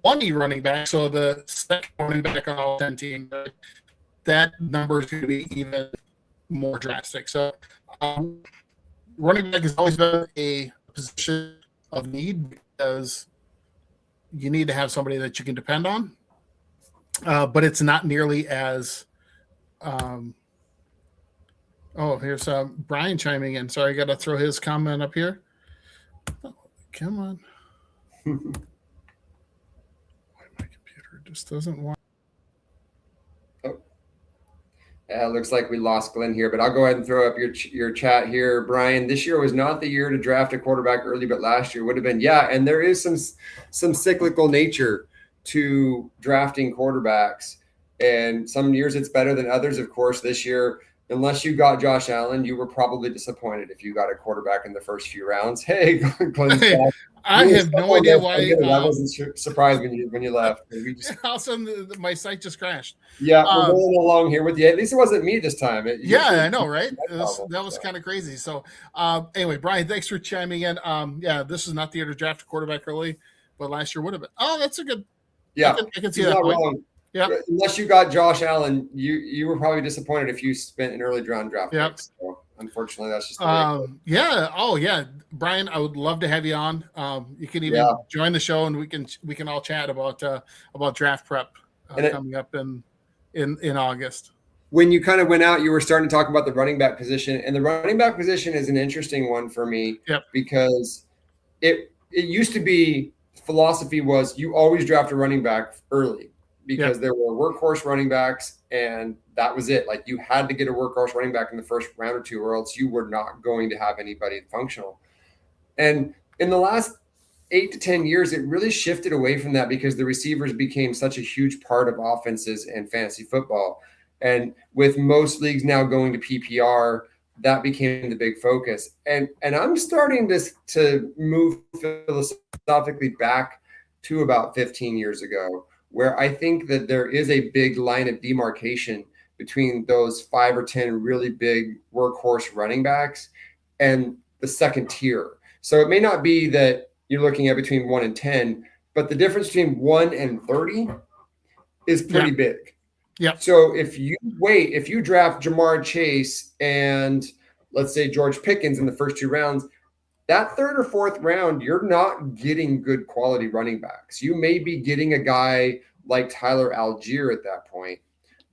20 running back, so the second running back on all 10 teams, that number is going to be even more drastic. So running back has always been a position of need, because you need to have somebody that you can depend on, but it's not nearly as here's Brian chiming in. Sorry, I got to throw his comment up here. Oh, come on. Why my computer just doesn't want. Looks like we lost Glenn here, but I'll go ahead and throw up your chat here. Brian, this year was not the year to draft a quarterback early, but last year would have been. Yeah, and there is some cyclical nature to drafting quarterbacks. And some years it's better than others, of course. This year, unless you got Josh Allen, you were probably disappointed if you got a quarterback in the first few rounds. Hey, Glenn's back. I have no idea why. I wasn't surprised when you left. We just, all of a sudden, my site just crashed. yeah, we're going along here with you. At least it wasn't me this time. I know, right? That was kind of crazy. So, anyway, Brian, thanks for chiming in. Yeah, this is not the year to draft a quarterback early, but last year would have been. Oh, that's a good. Yeah, I can see that point. Wrong. Yeah. Unless you got Josh Allen, you were probably disappointed if you spent an early round draft pick. So unfortunately, that's just the way it goes. Yeah. Oh, yeah, Brian, I would love to have you on. You can even join the show, and we can all chat about draft prep coming up in August. When you kind of went out, you were starting to talk about the running back position, and the running back position is an interesting one for me because it used to be philosophy was you always draft a running back early because there were workhorse running backs and that was it. Like you had to get a workhorse running back in the first round or two or else you were not going to have anybody functional. And in the last 8 to 10 years, it really shifted away from that because the receivers became such a huge part of offenses and fantasy football. And with most leagues now going to PPR, that became the big focus. And I'm starting to move philosophically back to about 15 years ago, where I think that there is a big line of demarcation between those 5 or 10 really big workhorse running backs and the second tier. So it may not be that you're looking at between 1 and 10, but the difference between 1 and 30 is pretty big. Yeah. So if you draft Jamar Chase and let's say George Pickens in the first 2 rounds, that 3rd or 4th round, you're not getting good quality running backs. You may be getting a guy like Tyler Algier at that point,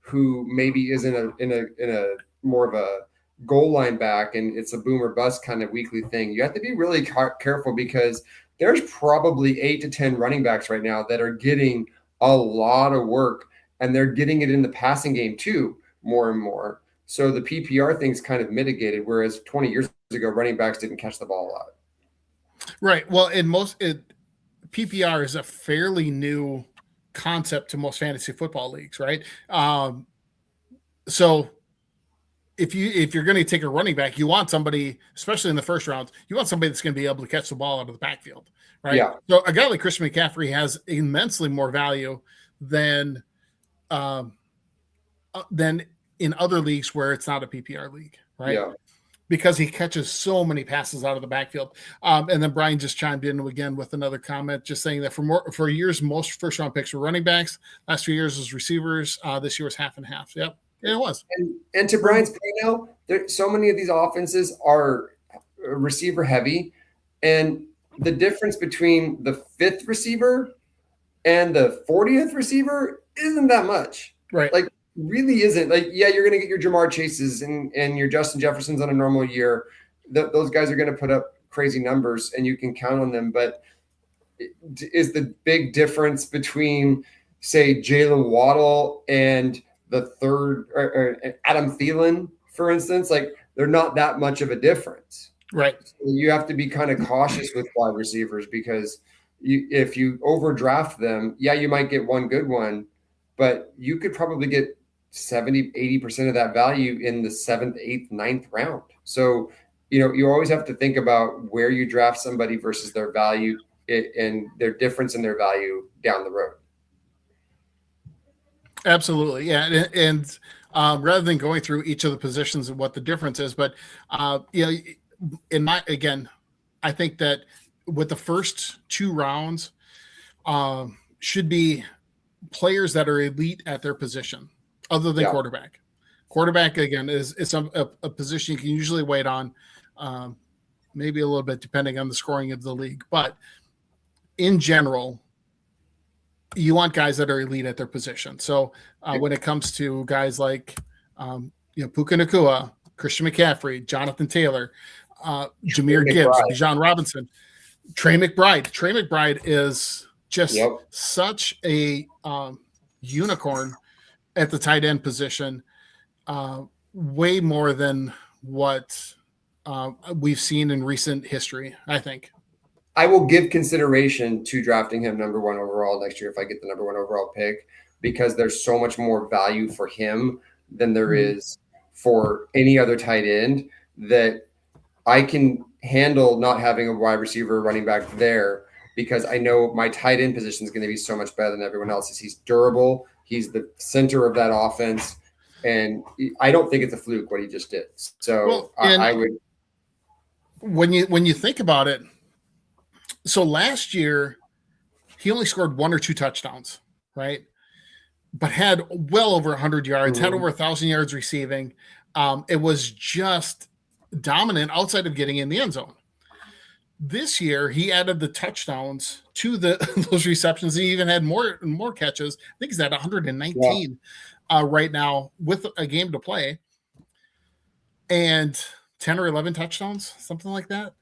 who maybe is in a more of a goal line back, and it's a boom or bust kind of weekly thing. You have to be really careful because there's probably 8 to 10 running backs right now that are getting a lot of work, and they're getting it in the passing game too, more and more. So the PPR thing's kind of mitigated, whereas 20 years ago, running backs didn't catch the ball a lot. Right. Well, PPR is a fairly new concept to most fantasy football leagues, right? So if you're going to take a running back, you want somebody, especially in the first round, you want somebody that's going to be able to catch the ball out of the backfield, right? Yeah. So a guy like Christian McCaffrey has immensely more value than in other leagues where it's not a PPR league, right? Yeah. Because he catches so many passes out of the backfield. And then Brian just chimed in again with another comment, just saying that for years, most first-round picks were running backs. Last 2 years was receivers. This year was half and half. Yep, it was. And to Brian's point now, so many of these offenses are receiver-heavy. And the difference between the 5th receiver and the 40th receiver isn't that much. Right. Like, really isn't. Like, yeah, you're going to get your Jamar Chases and your Justin Jeffersons on a normal year. Those guys are going to put up crazy numbers and you can count on them. But is the big difference between, say, Jalen Waddle and the 3rd or Adam Thielen, for instance, like they're not that much of a difference. Right. So you have to be kind of cautious with wide receivers because if you overdraft them, yeah, you might get one good one, but you could probably get 70, 80% of that value in the 7th, 8th, 9th round. So, you always have to think about where you draft somebody versus their value and their difference in their value down the road. Absolutely. Yeah. And rather than going through each of the positions and what the difference is, but, I think that with the first 2 rounds should be players that are elite at their position. Other than quarterback. Quarterback, again, is a position you can usually wait on, maybe a little bit depending on the scoring of the league. But in general, you want guys that are elite at their position. So when it comes to guys like Puka Nacua, Christian McCaffrey, Jonathan Taylor, Jahmyr Gibbs, Bijan Robinson, Trey McBride. Trey McBride is just such a unicorn at the tight end position. way more than what we've seen in recent history, I think. I will give consideration to drafting him number 1 overall next year if I get the number 1 overall pick, because there's so much more value for him than there is for any other tight end, that I can handle not having a wide receiver running back there, because I know my tight end position is going to be so much better than everyone else's. He's durable. He's the center of that offense. And I don't think it's a fluke what he just did. So I would. When you think about it, so last year he only scored 1 or 2 touchdowns, right? But had well over 100 yards, had over 1,000 yards receiving. It was just dominant outside of getting in the end zone. This year, he added the touchdowns to those receptions. He even had more catches. I think he's at 119 right now with a game to play, and 10 or 11 touchdowns, something like that.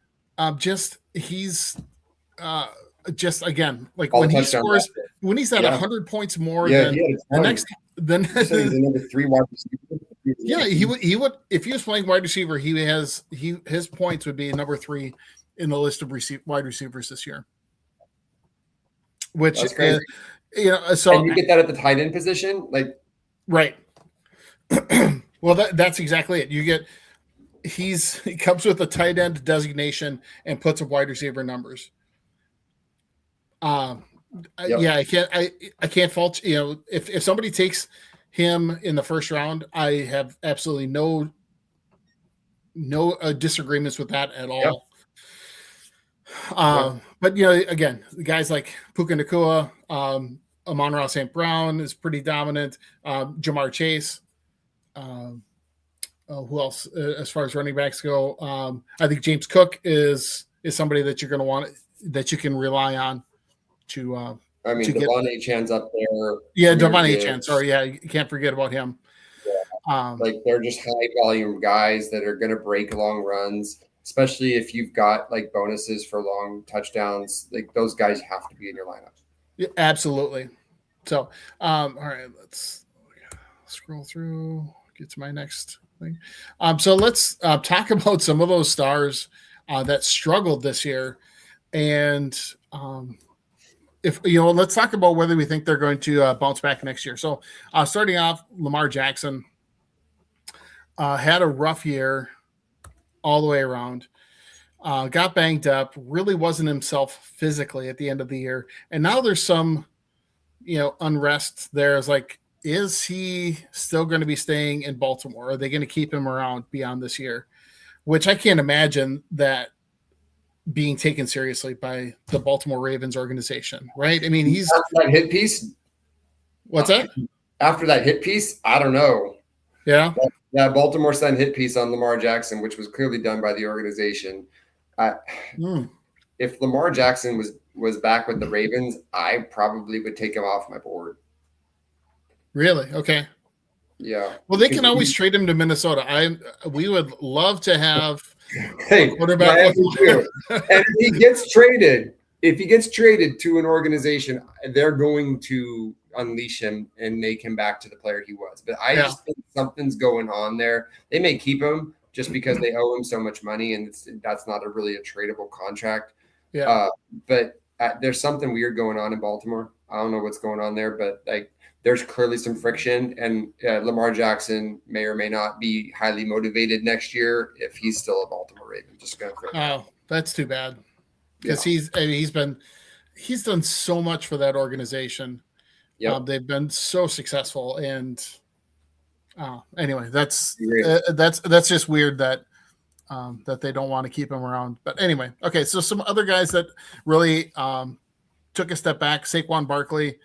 He's again, like when he scores, when he's at 100 points more than the next, then he's a number 3 wide receiver. Yeah, he would if he was playing wide receiver, his points would be number 3 in the list of wide receivers this year. Which is, so and you get that at the tight end position, like right. Well, that's exactly it. You get he comes with a tight end designation and puts up wide receiver numbers. Yeah, I can't fault, if somebody takes him in the first round, I have absolutely no disagreements with that at all. But again, guys like Puka Nacua, Amon-Ra St. Brown is pretty dominant. Jamar Chase. Who else as far as running backs go? I think James Cook is somebody that you're going to want, that you can rely on to. Devon Achane up there. Yeah, Devon Achane. Sorry, you can't forget about him. Yeah. They're just high volume guys that are going to break long runs, especially if you've got like bonuses for long touchdowns. Like those guys have to be in your lineup. Yeah, absolutely. So, all right, let's scroll through, get to my next thing. So let's talk about some of those stars that struggled this year, and let's talk about whether we think they're going to bounce back next year. So, starting off, Lamar Jackson had a rough year all the way around. Got banged up, really wasn't himself physically at the end of the year, and now there's some, unrest there. Is like, is he still going to be staying in Baltimore? Are they going to keep him around beyond this year? Which I can't imagine that being taken seriously by the Baltimore Ravens organization, right? I mean, he's after that hit piece. What's that? After that hit piece, I don't know. Yeah. That Baltimore Sun hit piece on Lamar Jackson, which was clearly done by the organization. If Lamar Jackson was back with the Ravens, I probably would take him off my board. Really? Okay. Yeah. Well, they can always trade him to Minnesota. We would love to have a quarterback. And if he gets traded to an organization, they're going to unleash him and make him back to the player he was. But I just think something's going on there. They may keep him just because they owe him so much money, and that's not really a tradable contract. Yeah. But there's something weird going on in Baltimore. I don't know what's going on there, but there's clearly some friction, and Lamar Jackson may or may not be highly motivated next year if he's still a Baltimore Raven. Just going to. Oh, that's too bad, because he's done so much for that organization. Yeah, they've been so successful, and anyway, that's just weird that they don't want to keep him around. But anyway, okay, so some other guys that really took a step back: Saquon Barkley.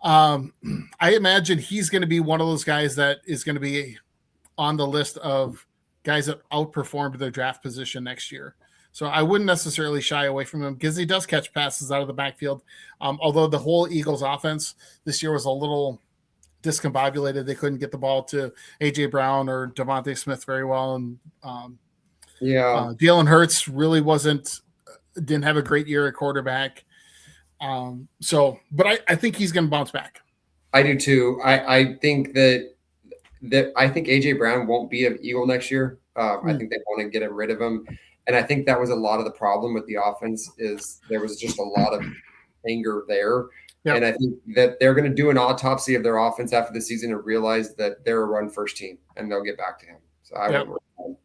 I imagine he's going to be one of those guys that is going to be on the list of guys that outperformed their draft position next year. So I wouldn't necessarily shy away from him because he does catch passes out of the backfield. Although the whole Eagles offense this year was a little discombobulated. They couldn't get the ball to A.J. Brown or Devontae Smith very well. And Jalen Hurts really didn't have a great year at quarterback. But I think he's going to bounce back. I do too. I think that that I think AJ Brown won't be an Eagle next year. I think they want to get rid of him. And I think that was a lot of the problem with the offense is there was just a lot of anger there. Yep. And I think that they're going to do an autopsy of their offense after the season and realize that they're a run first team and they'll get back to him. So I Yep. would.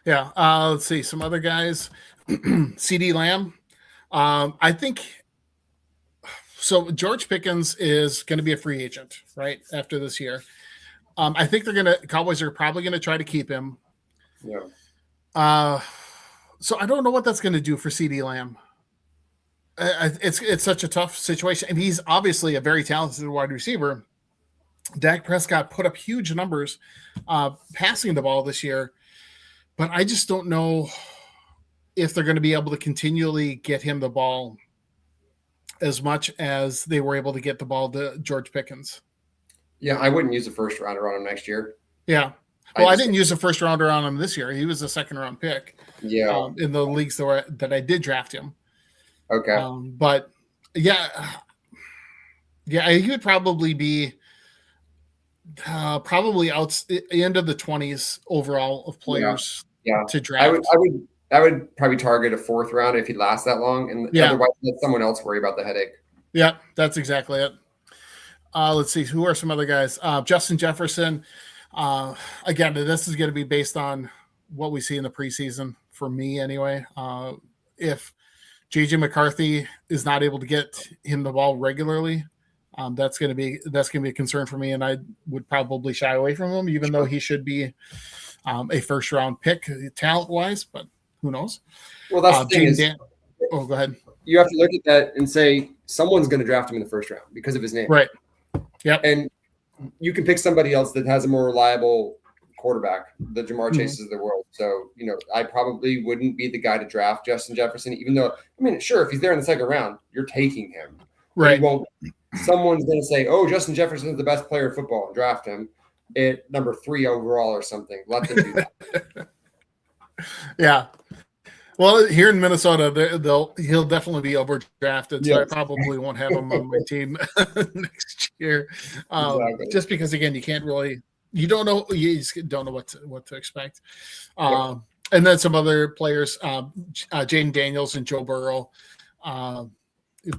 Yeah. Let's see some other guys. CD Lamb. I think so. George Pickens is going to be a free agent, right? After this year. I think Cowboys are probably going to try to keep him. Yeah. So I don't know what that's going to do for CD Lamb. It's such a tough situation. And he's obviously a very talented wide receiver. Dak Prescott put up huge numbers passing the ball this year, but I just don't know if they're going to be able to continually get him the ball as much as they were able to get the ball to George Pickens. Yeah, I wouldn't use a first rounder on him next year. Yeah. Well, I didn't use a first rounder on him this year. He was a second round pick. Yeah. In the leagues that I did draft him. Okay. But yeah, he would probably be probably out end of the 20s overall of players to draft. I would probably target a fourth round if he lasts that long, and otherwise let someone else worry about the headache. Yeah, that's exactly it. Let's see, who are some other guys? Justin Jefferson. Again, this is going to be based on what we see in the preseason for me anyway. If JJ McCarthy is not able to get him the ball regularly, that's going to be a concern for me, and I would probably shy away from him, even though he should be a first round pick talent wise, but who knows? Well, that's the thing is, go ahead. You have to look at that and say someone's going to draft him in the first round because of his name, right? Yep. And you can pick somebody else that has a more reliable quarterback, the Jamar Chases of the world. So, I probably wouldn't be the guy to draft Justin Jefferson, even though, sure, if he's there in the second round, you're taking him. Right. Someone's going to say, oh, Justin Jefferson is the best player in football, and draft him at number 3 overall or something. Let them do that. Yeah. Well, here in Minnesota, he'll definitely be overdrafted, so I probably won't have him on my team next year. Exactly. Just because, again, you don't know what to expect. And then some other players, Jaden Daniels and Joe Burrow,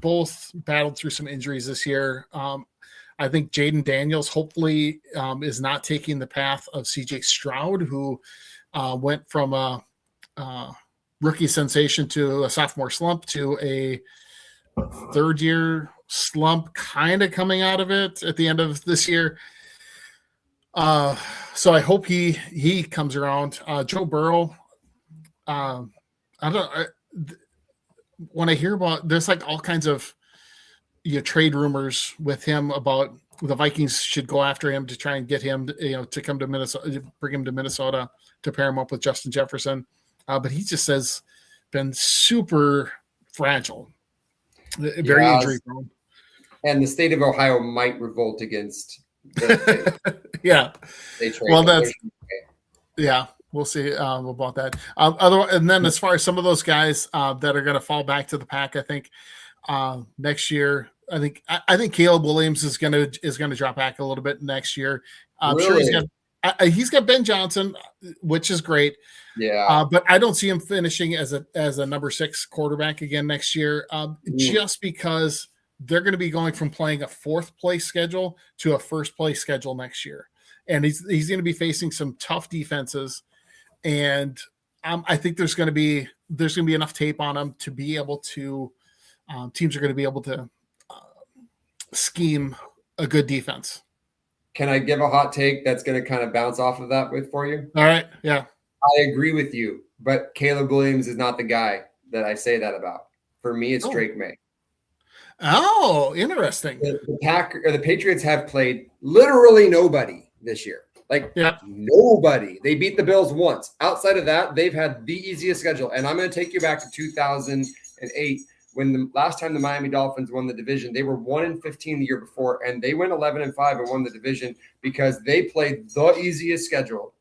both battled through some injuries this year. I think Jaden Daniels hopefully is not taking the path of CJ Stroud, who went from a rookie sensation to a sophomore slump to a third-year slump, kind of coming out of it at the end of this year. So I hope he comes around. Joe Burrow, when I hear about, there's like all kinds of trade rumors with him about the Vikings should go after him to try and get him to come to Minnesota, bring him to Minnesota to pair him up with Justin Jefferson. But he just has been super fragile, very injury prone. And the state of Ohio might revolt against. Yeah. They trade. Well, we'll see about that. And then as far as some of those guys that are going to fall back to the pack, I think next year, I think Caleb Williams is going to drop back a little bit next year. I'm sure he's got Ben Johnson, which is great. Yeah. But I don't see him finishing as a number 6 quarterback again next year, just because they're going to be going from playing a 4th place schedule to a 1st place schedule next year. And he's going to be facing some tough defenses. And I think there's going to be enough tape on him to be able to, teams are going to be able to scheme a good defense. Can I give a hot take that's going to kind of bounce off of that for you? All right. Yeah. I agree with you, but Caleb Williams is not the guy that I say that about. For me, it's Drake May. Oh, interesting. The Patriots have played literally nobody this year. Nobody. They beat the Bills once. Outside of that, they've had the easiest schedule. And I'm going to take you back to 2008 when the last time the Miami Dolphins won the division. They were 1-15 the year before, and they went 11-5 and won the division because they played the easiest schedule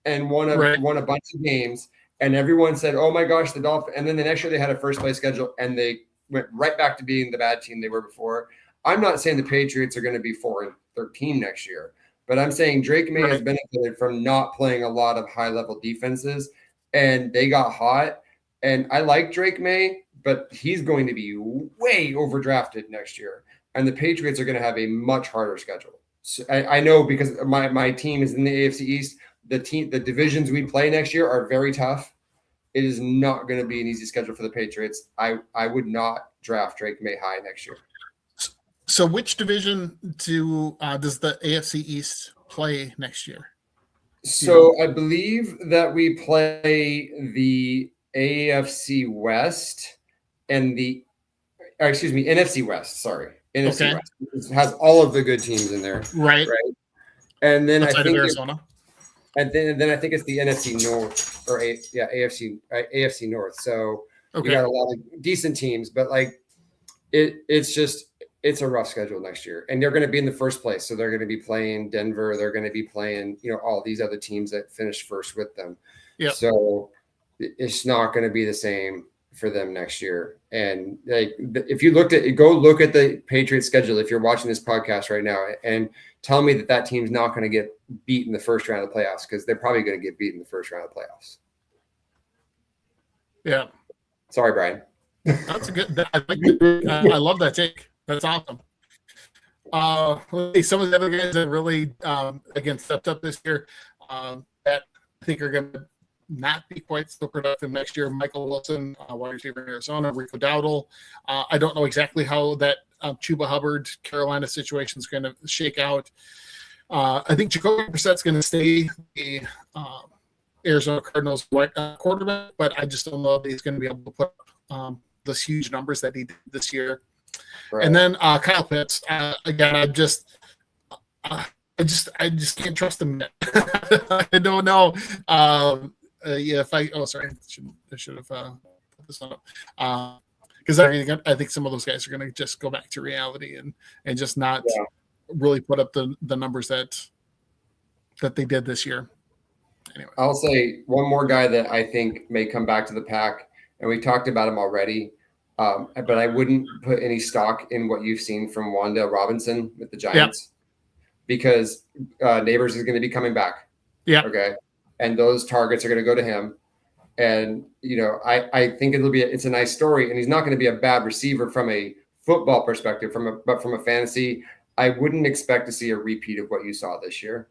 and won a bunch of games. And everyone said, "Oh my gosh, the Dolphins!" And then the next year they had a first place schedule, and they went right back to being the bad team they were before. I'm not saying the Patriots are going to be 4-13 next year, But I'm saying Drake May has Right. benefited from not playing a lot of high-level defenses, and they got hot. And I like Drake May, but he's going to be way overdrafted next year. And the Patriots are going to have a much harder schedule. So I know because my team is in the AFC East. The divisions we play next year are very tough. It is not going to be an easy schedule for the Patriots. I would not draft Drake May high next year. So which division does the AFC East play next year? So I believe that we play the AFC West and NFC West. Sorry, NFC Okay. West. It has all of the good teams in there, Right. right? And then Outside I of think Arizona. then I think it's the NFC North or AFC North. So you Okay. got a lot of decent teams, but like it's a rough schedule next year, and they're going to be in the first place. So they're going to be playing Denver. They're going to be playing, all these other teams that finished first with them. Yep. So it's not going to be the same for them next year. And like, if you go look at the Patriots schedule, if you're watching this podcast right now, and tell me that team's not going to get beat in the first round of the playoffs, because they're probably going to get beat in the first round of the playoffs. Yeah. Sorry, Brian. That's a good. I love that take. That's awesome. Let's see, some of the other guys that really again stepped up this year that I think are going to not be quite so productive next year. Michael Wilson, wide receiver in Arizona, Rico Dowdle. I don't know exactly how that Chuba Hubbard Carolina situation is going to shake out. I think Jacoby Brissett's going to stay the Arizona Cardinals quarterback, but I just don't know if he's going to be able to put those huge numbers that he did this year. Right. And then Kyle Pitts, again, I just can't trust him yet. I don't know. If I should have put this on because I think some of those guys are going to just go back to reality and just not really put up the numbers that they did this year. Anyway, I'll say one more guy that I think may come back to the pack, and we talked about him already. But I wouldn't put any stock in what you've seen from Wanda Robinson with the Giants because Neighbors is going to be coming back. Yeah. Okay. And those targets are going to go to him. And, I think it's a nice story, and he's not going to be a bad receiver from a football perspective, but from a fantasy, I wouldn't expect to see a repeat of what you saw this year.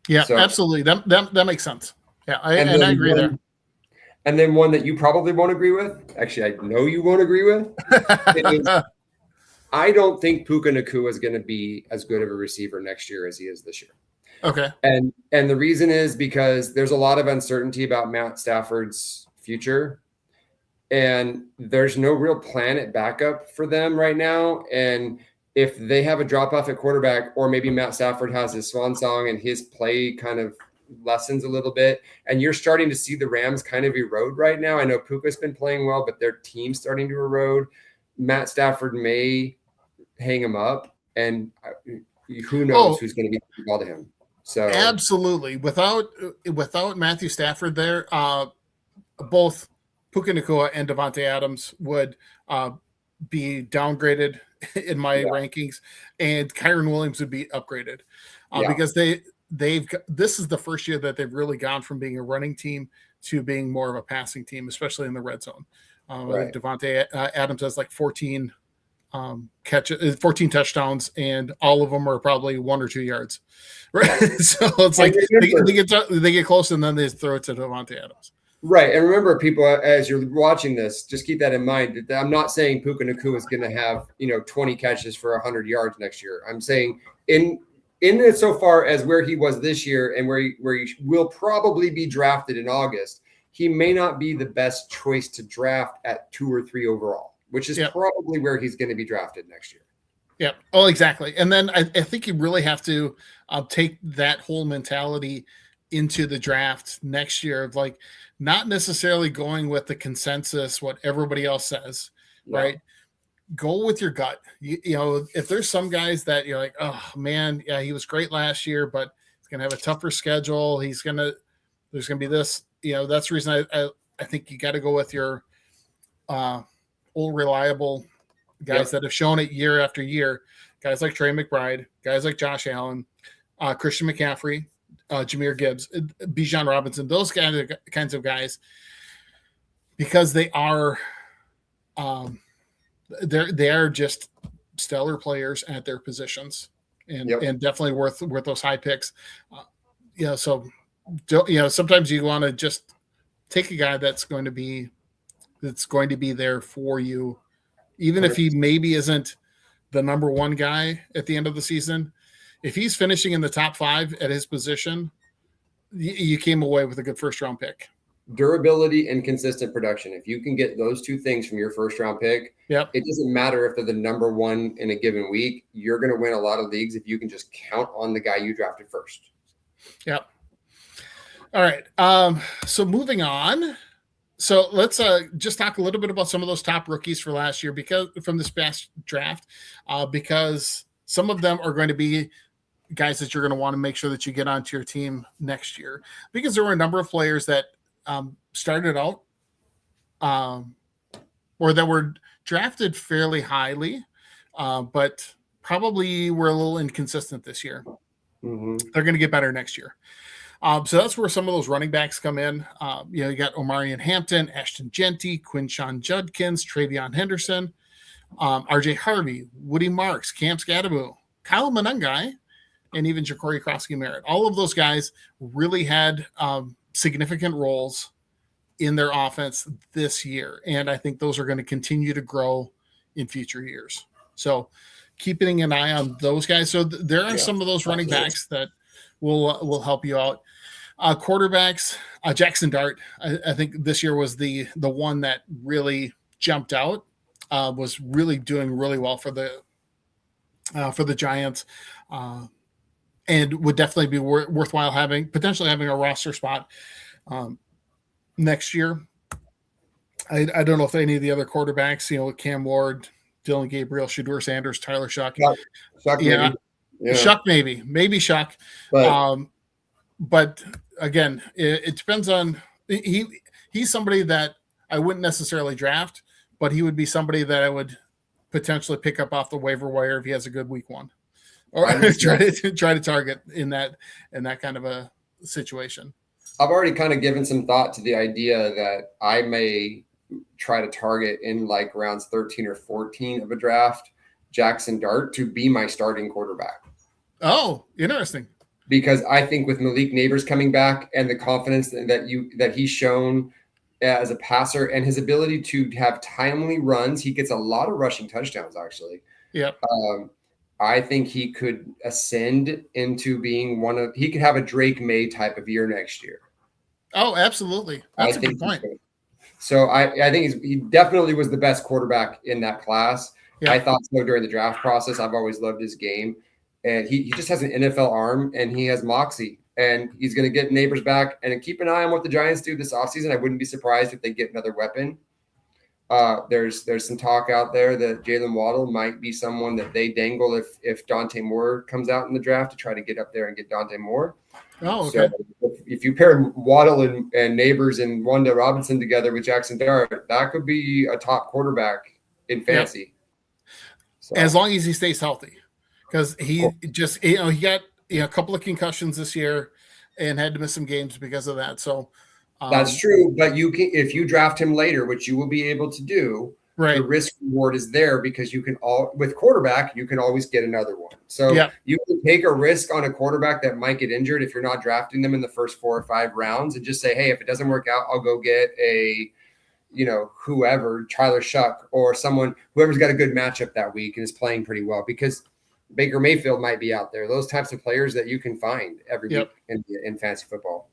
Yeah, so, absolutely. That makes sense. Yeah. I agree there. And then one that you probably won't agree with, actually, I know you won't agree with, is I don't think Puka Nacua is going to be as good of a receiver next year as he is this year. Okay. And the reason is because there's a lot of uncertainty about Matt Stafford's future, and there's no real plan at backup for them right now. And if they have a drop-off at quarterback, or maybe Matt Stafford has his swan song and his play kind of lessens a little bit, and you're starting to see the Rams kind of erode right now. I know Puka's been playing well, but their team's starting to erode. Matt Stafford may hang him up, and who knows who's going to be the ball to him. So absolutely, without Matthew Stafford there, both Puka Nacua and Devontae Adams would be downgraded in my rankings, and Kyren Williams would be upgraded because this is the first year that they've really gone from being a running team to being more of a passing team, especially in the red zone. Devontae Adams has like 14 touchdowns, and all of them are probably 1 or 2 yards. Right. So it's like they get close and then they throw it to Devontae Adams. Right. And remember, people, as you're watching this, just keep that in mind. I'm not saying Puka Nacua is going to have, 20 catches for 100 yards next year. I'm saying in it so far as where he was this year and where he will probably be drafted in August, he may not be the best choice to draft at 2 or 3 overall, which is probably where he's going to be drafted next year. Yeah. Oh, exactly. And then I think you really have to take that whole mentality into the draft next year of like not necessarily going with the consensus, what everybody else says, right? Go with your gut. You know, if there's some guys that you're like, oh man, yeah, he was great last year, but he's going to have a tougher schedule. There's going to be this, that's the reason I think you got to go with your old reliable guys that have shown it year after year, guys like Trey McBride, guys like Josh Allen, Christian McCaffrey, Jahmyr Gibbs, Bijan Robinson, those kinds of guys, because they are they are just stellar players at their positions, and definitely worth those high picks. So sometimes you want to just take a guy that's going to be there for you, even if he maybe isn't the number one guy at the end of the season. If he's finishing in the top 5 at his position, you came away with a good first round pick. Durability and consistent production. If you can get those 2 things from your first round pick, it doesn't matter if they're the number 1 in a given week. You're going to win a lot of leagues if you can just count on the guy you drafted first. Yep. All right. So moving on. So let's just talk a little bit about some of those top rookies for last year, because from this past draft, because some of them are going to be guys that you're going to want to make sure that you get onto your team next year, because there were a number of players that started out or that were drafted fairly highly, but probably were a little inconsistent this year. Mm-hmm. They're going to get better next year. So that's where some of those running backs come in. You got Omarion Hampton, Ashton Genty, Quinshon Judkins, Travion Henderson, RJ Harvey, Woody Marks, Cam Scadaboo, Kyle Monangai, and even Ja'Cory Krosky-Merritt. All of those guys really had significant roles in their offense this year, and I think those are going to continue to grow in future years. So keeping an eye on those guys. So there are some of those running backs that will help you out. Quarterbacks, Jackson Dart, I think this year was the one that really jumped out, was really doing really well for the Giants, and would definitely be worthwhile potentially having a roster spot next year. I don't know if any of the other quarterbacks, Cam Ward, Dylan Gabriel, Shedeur Sanders, Tyler Shuck. Shuck maybe Shuck. But again, it depends on he's somebody that I wouldn't necessarily draft, but he would be somebody that I would potentially pick up off the waiver wire if he has a good week 1, or try to target in that kind of a situation. I've already kind of given some thought to the idea that I may try to target in like rounds 13 or 14 of a draft, Jackson Dart to be my starting quarterback. Oh, interesting. Because I think with Malik Neighbors coming back and the confidence that he's shown as a passer and his ability to have timely runs, he gets a lot of rushing touchdowns actually. Yep. I think he could ascend into being he could have a Drake May type of year next year. Oh, absolutely. That's a good point. So I think he definitely was the best quarterback in that class. Yep. I thought so during the draft process. I've always loved his game. And he just has an NFL arm, and he has moxie, and he's going to get Neighbors back. And keep an eye on what the Giants do this offseason. I wouldn't be surprised if they get another weapon. There's some talk out there that Jalen Waddle might be someone that they dangle if Dante Moore comes out in the draft to try to get up there and get Dante Moore. Oh, okay. So if you pair Waddle and Neighbors and Wanda Robinson together with Jackson Dart, that could be a top quarterback in fantasy. Yep. So. As long as he stays healthy. Because he got a couple of concussions this year and had to miss some games because of that. So that's true. But if you draft him later, which you will be able to do, right, the risk reward is there because with quarterback, you can always get another one. So you can take a risk on a quarterback that might get injured if you're not drafting them in the first 4 or 5 rounds and just say, hey, if it doesn't work out, I'll go get whoever, Tyler Shuck or whoever's got a good matchup that week and is playing pretty well, because Baker Mayfield might be out there. Those types of players that you can find every week in fantasy football.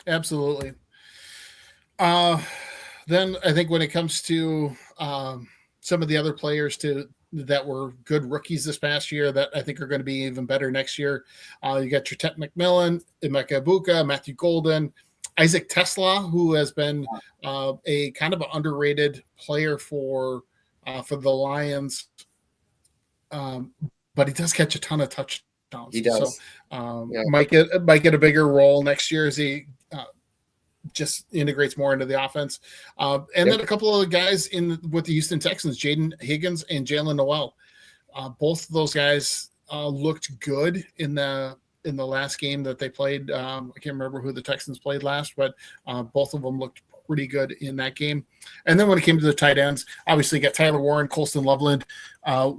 Absolutely. Then I think when it comes to some of the other players that were good rookies this past year that I think are going to be even better next year, you got Tretette McMillan, Emeka Egbuka, Matthew Golden, Isaac Tesla, who has been a kind of an underrated player for the Lions. But he does catch a ton of touchdowns. He does. So might get a bigger role next year as he just integrates more into the offense. And then a couple of guys with the Houston Texans, Jaden Higgins and Jalen Noel. Both of those guys looked good in the in the last game that they played. I can't remember who the Texans played last, but both of them looked pretty good in that game. And then when it came to the tight ends, obviously you got Tyler Warren, Colston Loveland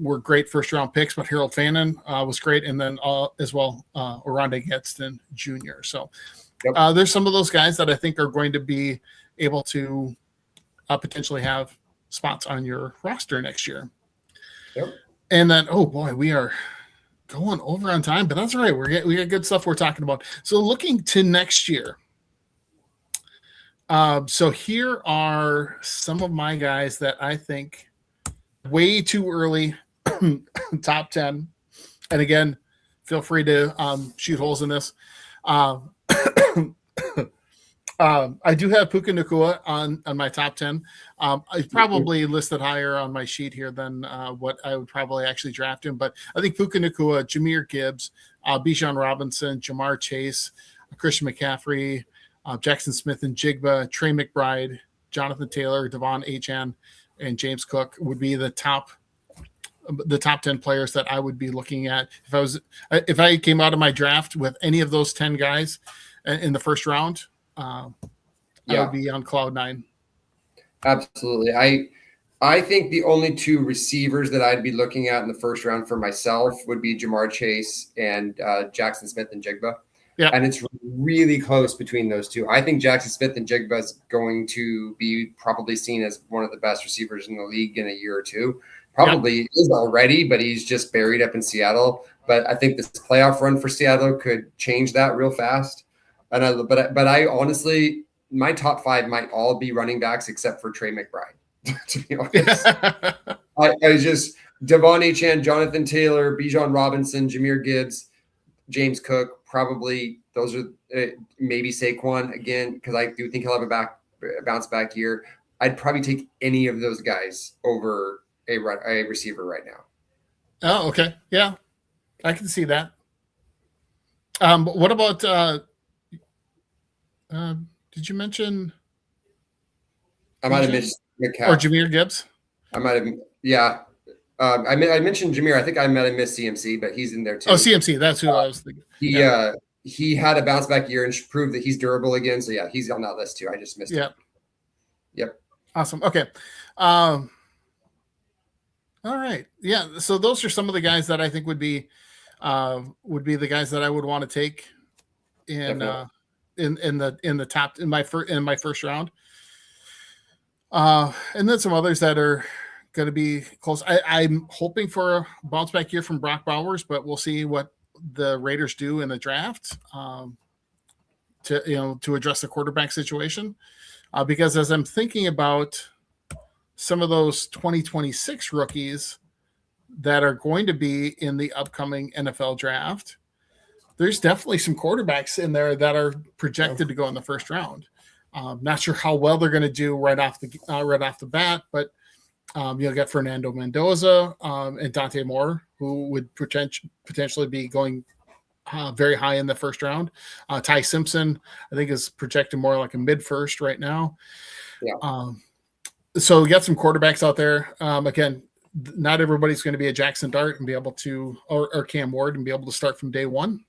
were great first round picks, but Harold Fannin was great. And then as well, Oronde Gadsden Jr. So there's some of those guys that I think are going to be able to potentially have spots on your roster next year. Yep. And then, oh boy, we are going over on time, but that's all right. We got good stuff we're talking about. So looking to next year. So here are some of my guys that I think way too early, top 10. And again, feel free to shoot holes in this. I do have Puka Nacua on my top 10. I probably listed higher on my sheet here than what I would probably actually draft him. But I think Puka Nacua, Jahmyr Gibbs, Bijan Robinson, Jamar Chase, Christian McCaffrey, Jackson Smith and Jigba, Trey McBride, Jonathan Taylor, Devon Achane, and James Cook would be the top 10 players that I would be looking at. If I came out of my draft with any of those 10 guys in the first round, I would be on cloud 9. Absolutely. I think the only two receivers that I'd be looking at in the first round for myself would be Jamar Chase and Jackson Smith and Jigba. Yeah. And it's really close between those two. I think Jackson Smith and Jigba is going to be probably seen as one of the best receivers in the league in a year or two. Probably is already, but he's just buried up in Seattle. But I think this playoff run for Seattle could change that real fast. But I honestly, my top 5 might all be running backs except for Trey McBride. To be honest, I just Devon Achane, Jonathan Taylor, Bijan Robinson, Jahmyr Gibbs, James Cook. Probably those are maybe Saquon again because I do think he'll have a bounce back year. I'd probably take any of those guys over a receiver right now. Oh, okay, yeah, I can see that. What about? Did you mention? I might have missed McCaffrey or Jahmyr Gibbs. I might have, yeah. I mentioned Jahmyr. I think I might have missed CMC, but he's in there too. Oh, CMC, that's who I was thinking. He had a bounce back year and proved that he's durable again. So yeah, he's on that list too. I just missed it. Yep. Awesome. Okay. All right. Yeah. So those are some of the guys that I think would be the guys that I would want to take in my first round. And then some others that are going to be close. I'm hoping for a bounce back year from Brock Bowers, but we'll see what the Raiders do in the draft to address the quarterback situation. Because as I'm thinking about some of those 2026 rookies that are going to be in the upcoming NFL draft, there's definitely some quarterbacks in there that are projected to go in the first round. Not sure how well they're going to do right off the bat, but you'll get Fernando Mendoza and Dante Moore, who would potentially be going very high in the first round. Ty Simpson, I think, is projected more like a mid-first right now. Yeah. So we got some quarterbacks out there. Again, not everybody's going to be a Jackson Dart and be able to, or Cam Ward and be able to start from day one.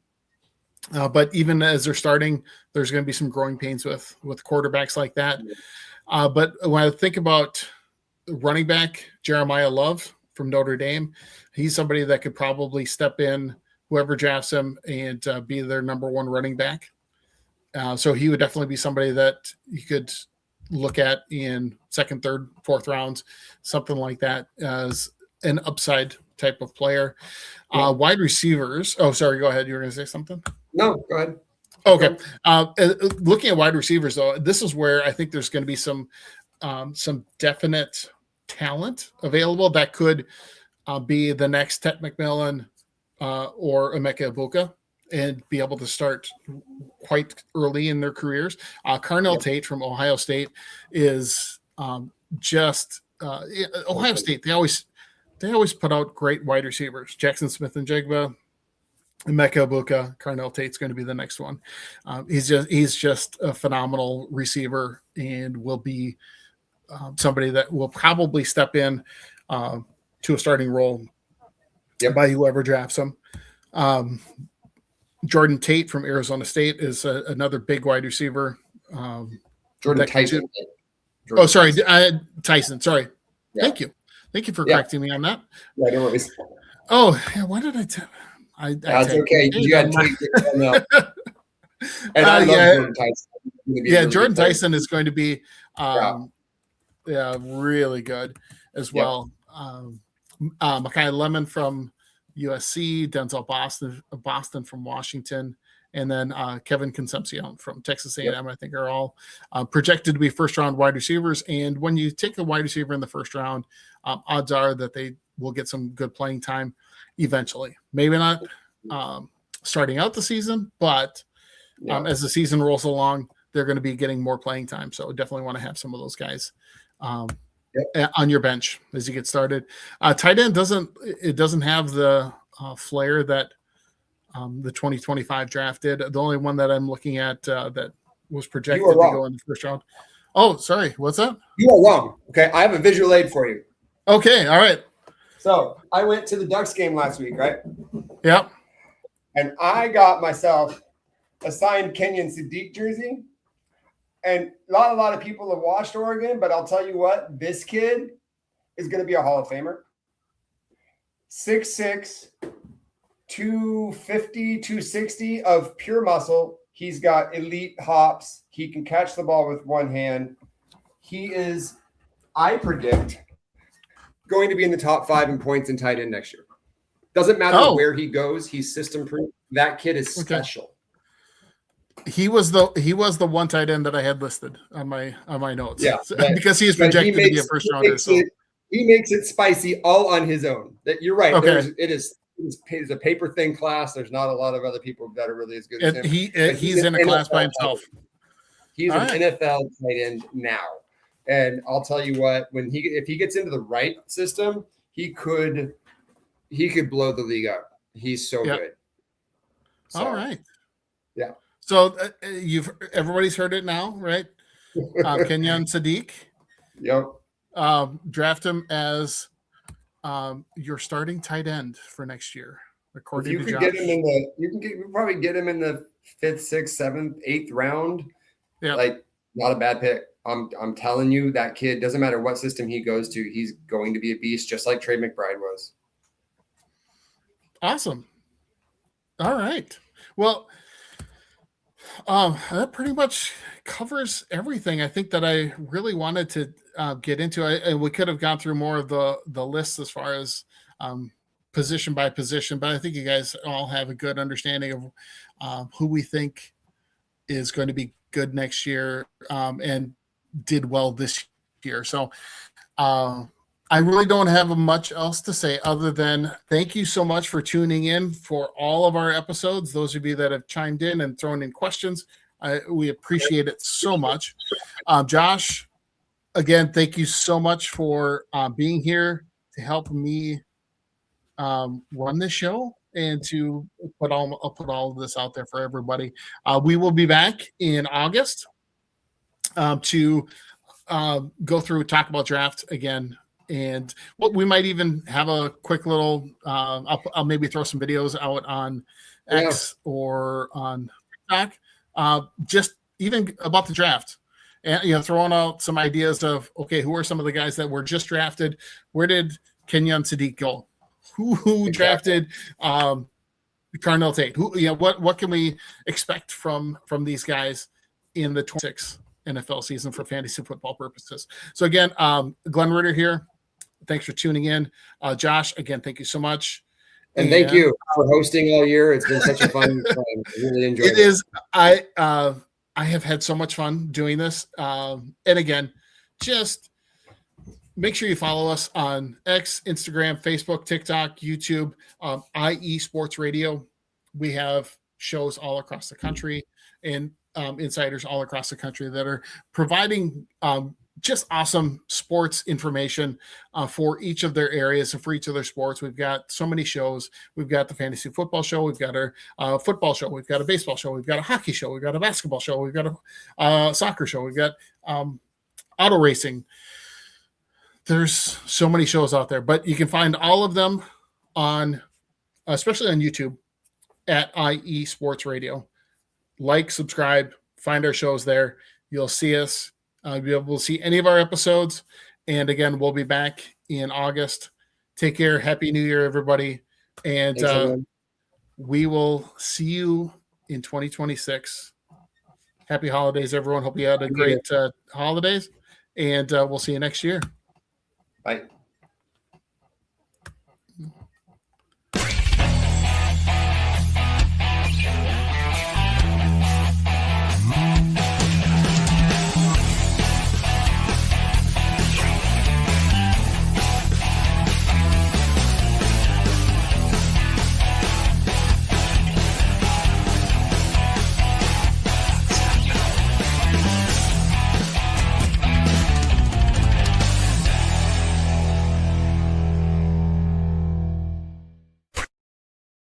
But even as they're starting, there's going to be some growing pains with quarterbacks like that. But when I think about running back, Jeremiah Love from Notre Dame, he's somebody that could probably step in, whoever drafts him, and be their number one running back. So he would definitely be somebody that you could look at in second, third, fourth rounds, something like that, as an upside type of player. Wide receivers. Oh, sorry. Go ahead. You were going to say something? No, go ahead. Okay. Looking at wide receivers, though, this is where I think there's going to be some definite talent available that could be the next Ted McMillan or Emeka Egbuka and be able to start quite early in their careers. Carnell Tate from Ohio State is just Ohio State. They always put out great wide receivers. Jackson Smith and Jigba, Emeka Egbuka, Carnell Tate's going to be the next one. He's just a phenomenal receiver and will be somebody that will probably step in to a starting role by whoever drafts him. Jordan Tate from Arizona State is another big wide receiver. Jordan that can Tyson. shoot. Jordan Oh, sorry, Tyson. Sorry. Yeah. Thank you for Yeah. correcting me on that. Yeah, no worries. Oh, yeah, what did I tell? That's okay. You got to And I love yeah. Jordan Tyson. Yeah, Jordan Tyson is going to be really good as well. Mekhi Lemon from USC, Denzel Boston from Washington, and then Kevin Concepcion from Texas A&M. I think are all projected to be first-round wide receivers. And when you take a wide receiver in the first round, odds are that they will get some good playing time eventually. Maybe not starting out the season, but as the season rolls along, they're going to be getting more playing time. So definitely want to have some of those guys on your bench as you get started. Tight end doesn't have the flair that the 2025 draft did. The only one that I'm looking at that was projected to go in the first round. Oh, sorry. What's that? You are wrong. Okay. I have a visual aid for you. Okay. All right. So I went to the Ducks game last week, right? Yep. And I got myself a signed Kenyon Sadiq jersey. And a lot of people have watched Oregon, but I'll tell you what, this kid is going to be a Hall of Famer. 6'6", 250, 260 of pure muscle. He's got elite hops. He can catch the ball with one hand. He is, I predict, going to be in the top 5 in points and tight end next year. Doesn't matter where he goes. He's system proof. That kid is special. He was the one tight end that I had listed on my notes. Yeah, because he's projected to be a first rounder. So he makes it spicy all on his own. That you're right. Okay. It is a paper thin class. There's not a lot of other people that are really as good as him. He's in a class by himself. He's an NFL tight end now, and I'll tell you what: if he gets into the right system, he could blow the league up. He's so good. So, all right. Yeah. So everybody's heard it now, right? Kenyon Sadiq. Yep. Draft him as your starting tight end for next year, according to Josh. You can probably get him in the 5th, 6th, 7th, 8th round. Yeah. Like, not a bad pick. I'm telling you, that kid, doesn't matter what system he goes to, he's going to be a beast, just like Trey McBride was. Awesome. All right. Well, that pretty much covers everything I think that I really wanted to get into. And we could have gone through more of the list as far as position by position, but I think you guys all have a good understanding of who we think is going to be good next year and did well this year. So I really don't have much else to say other than thank you so much for tuning in for all of our episodes. Those of you that have chimed in and thrown in questions, we appreciate it so much. Josh, again, thank you so much for being here to help me run this show and to put all of this out there for everybody. We will be back in August to go through, talk about draft again. And we might even have a quick little, I'll maybe throw some videos out on X or on TikTok, just even about the draft. And, throwing out some ideas of, okay, who are some of the guys that were just drafted? Where did Kenyon Sadiq go? Who drafted Carnell Tate? What can we expect from these guys in the 26 NFL season for fantasy football purposes? So again, Glenn Ritter here. Thanks for tuning in. Josh, again, thank you so much. And thank you for hosting all year. It's been such a fun time. I really enjoyed it. It is. I have had so much fun doing this. And again, just make sure you follow us on X, Instagram, Facebook, TikTok, YouTube, IE Sports Radio. We have shows all across the country and insiders all across the country that are providing just awesome sports information for each of their areas and for each of their sports. We've got so many shows. We've got the fantasy football show. We've got our football show. We've got a baseball show. We've got a hockey show. We've got a basketball show. We've got a soccer show. We've got auto racing. There's so many shows out there, but you can find all of them on, especially on YouTube, at IE Sports Radio. Like, subscribe, find our shows there. You'll see us. You'll be able to see any of our episodes. And again, we'll be back in August. Take care. Happy New Year, everybody. And Thanks, everyone. we will see you in 2026. Happy holidays, everyone. Hope you had a great holidays. And we'll see you next year. Bye.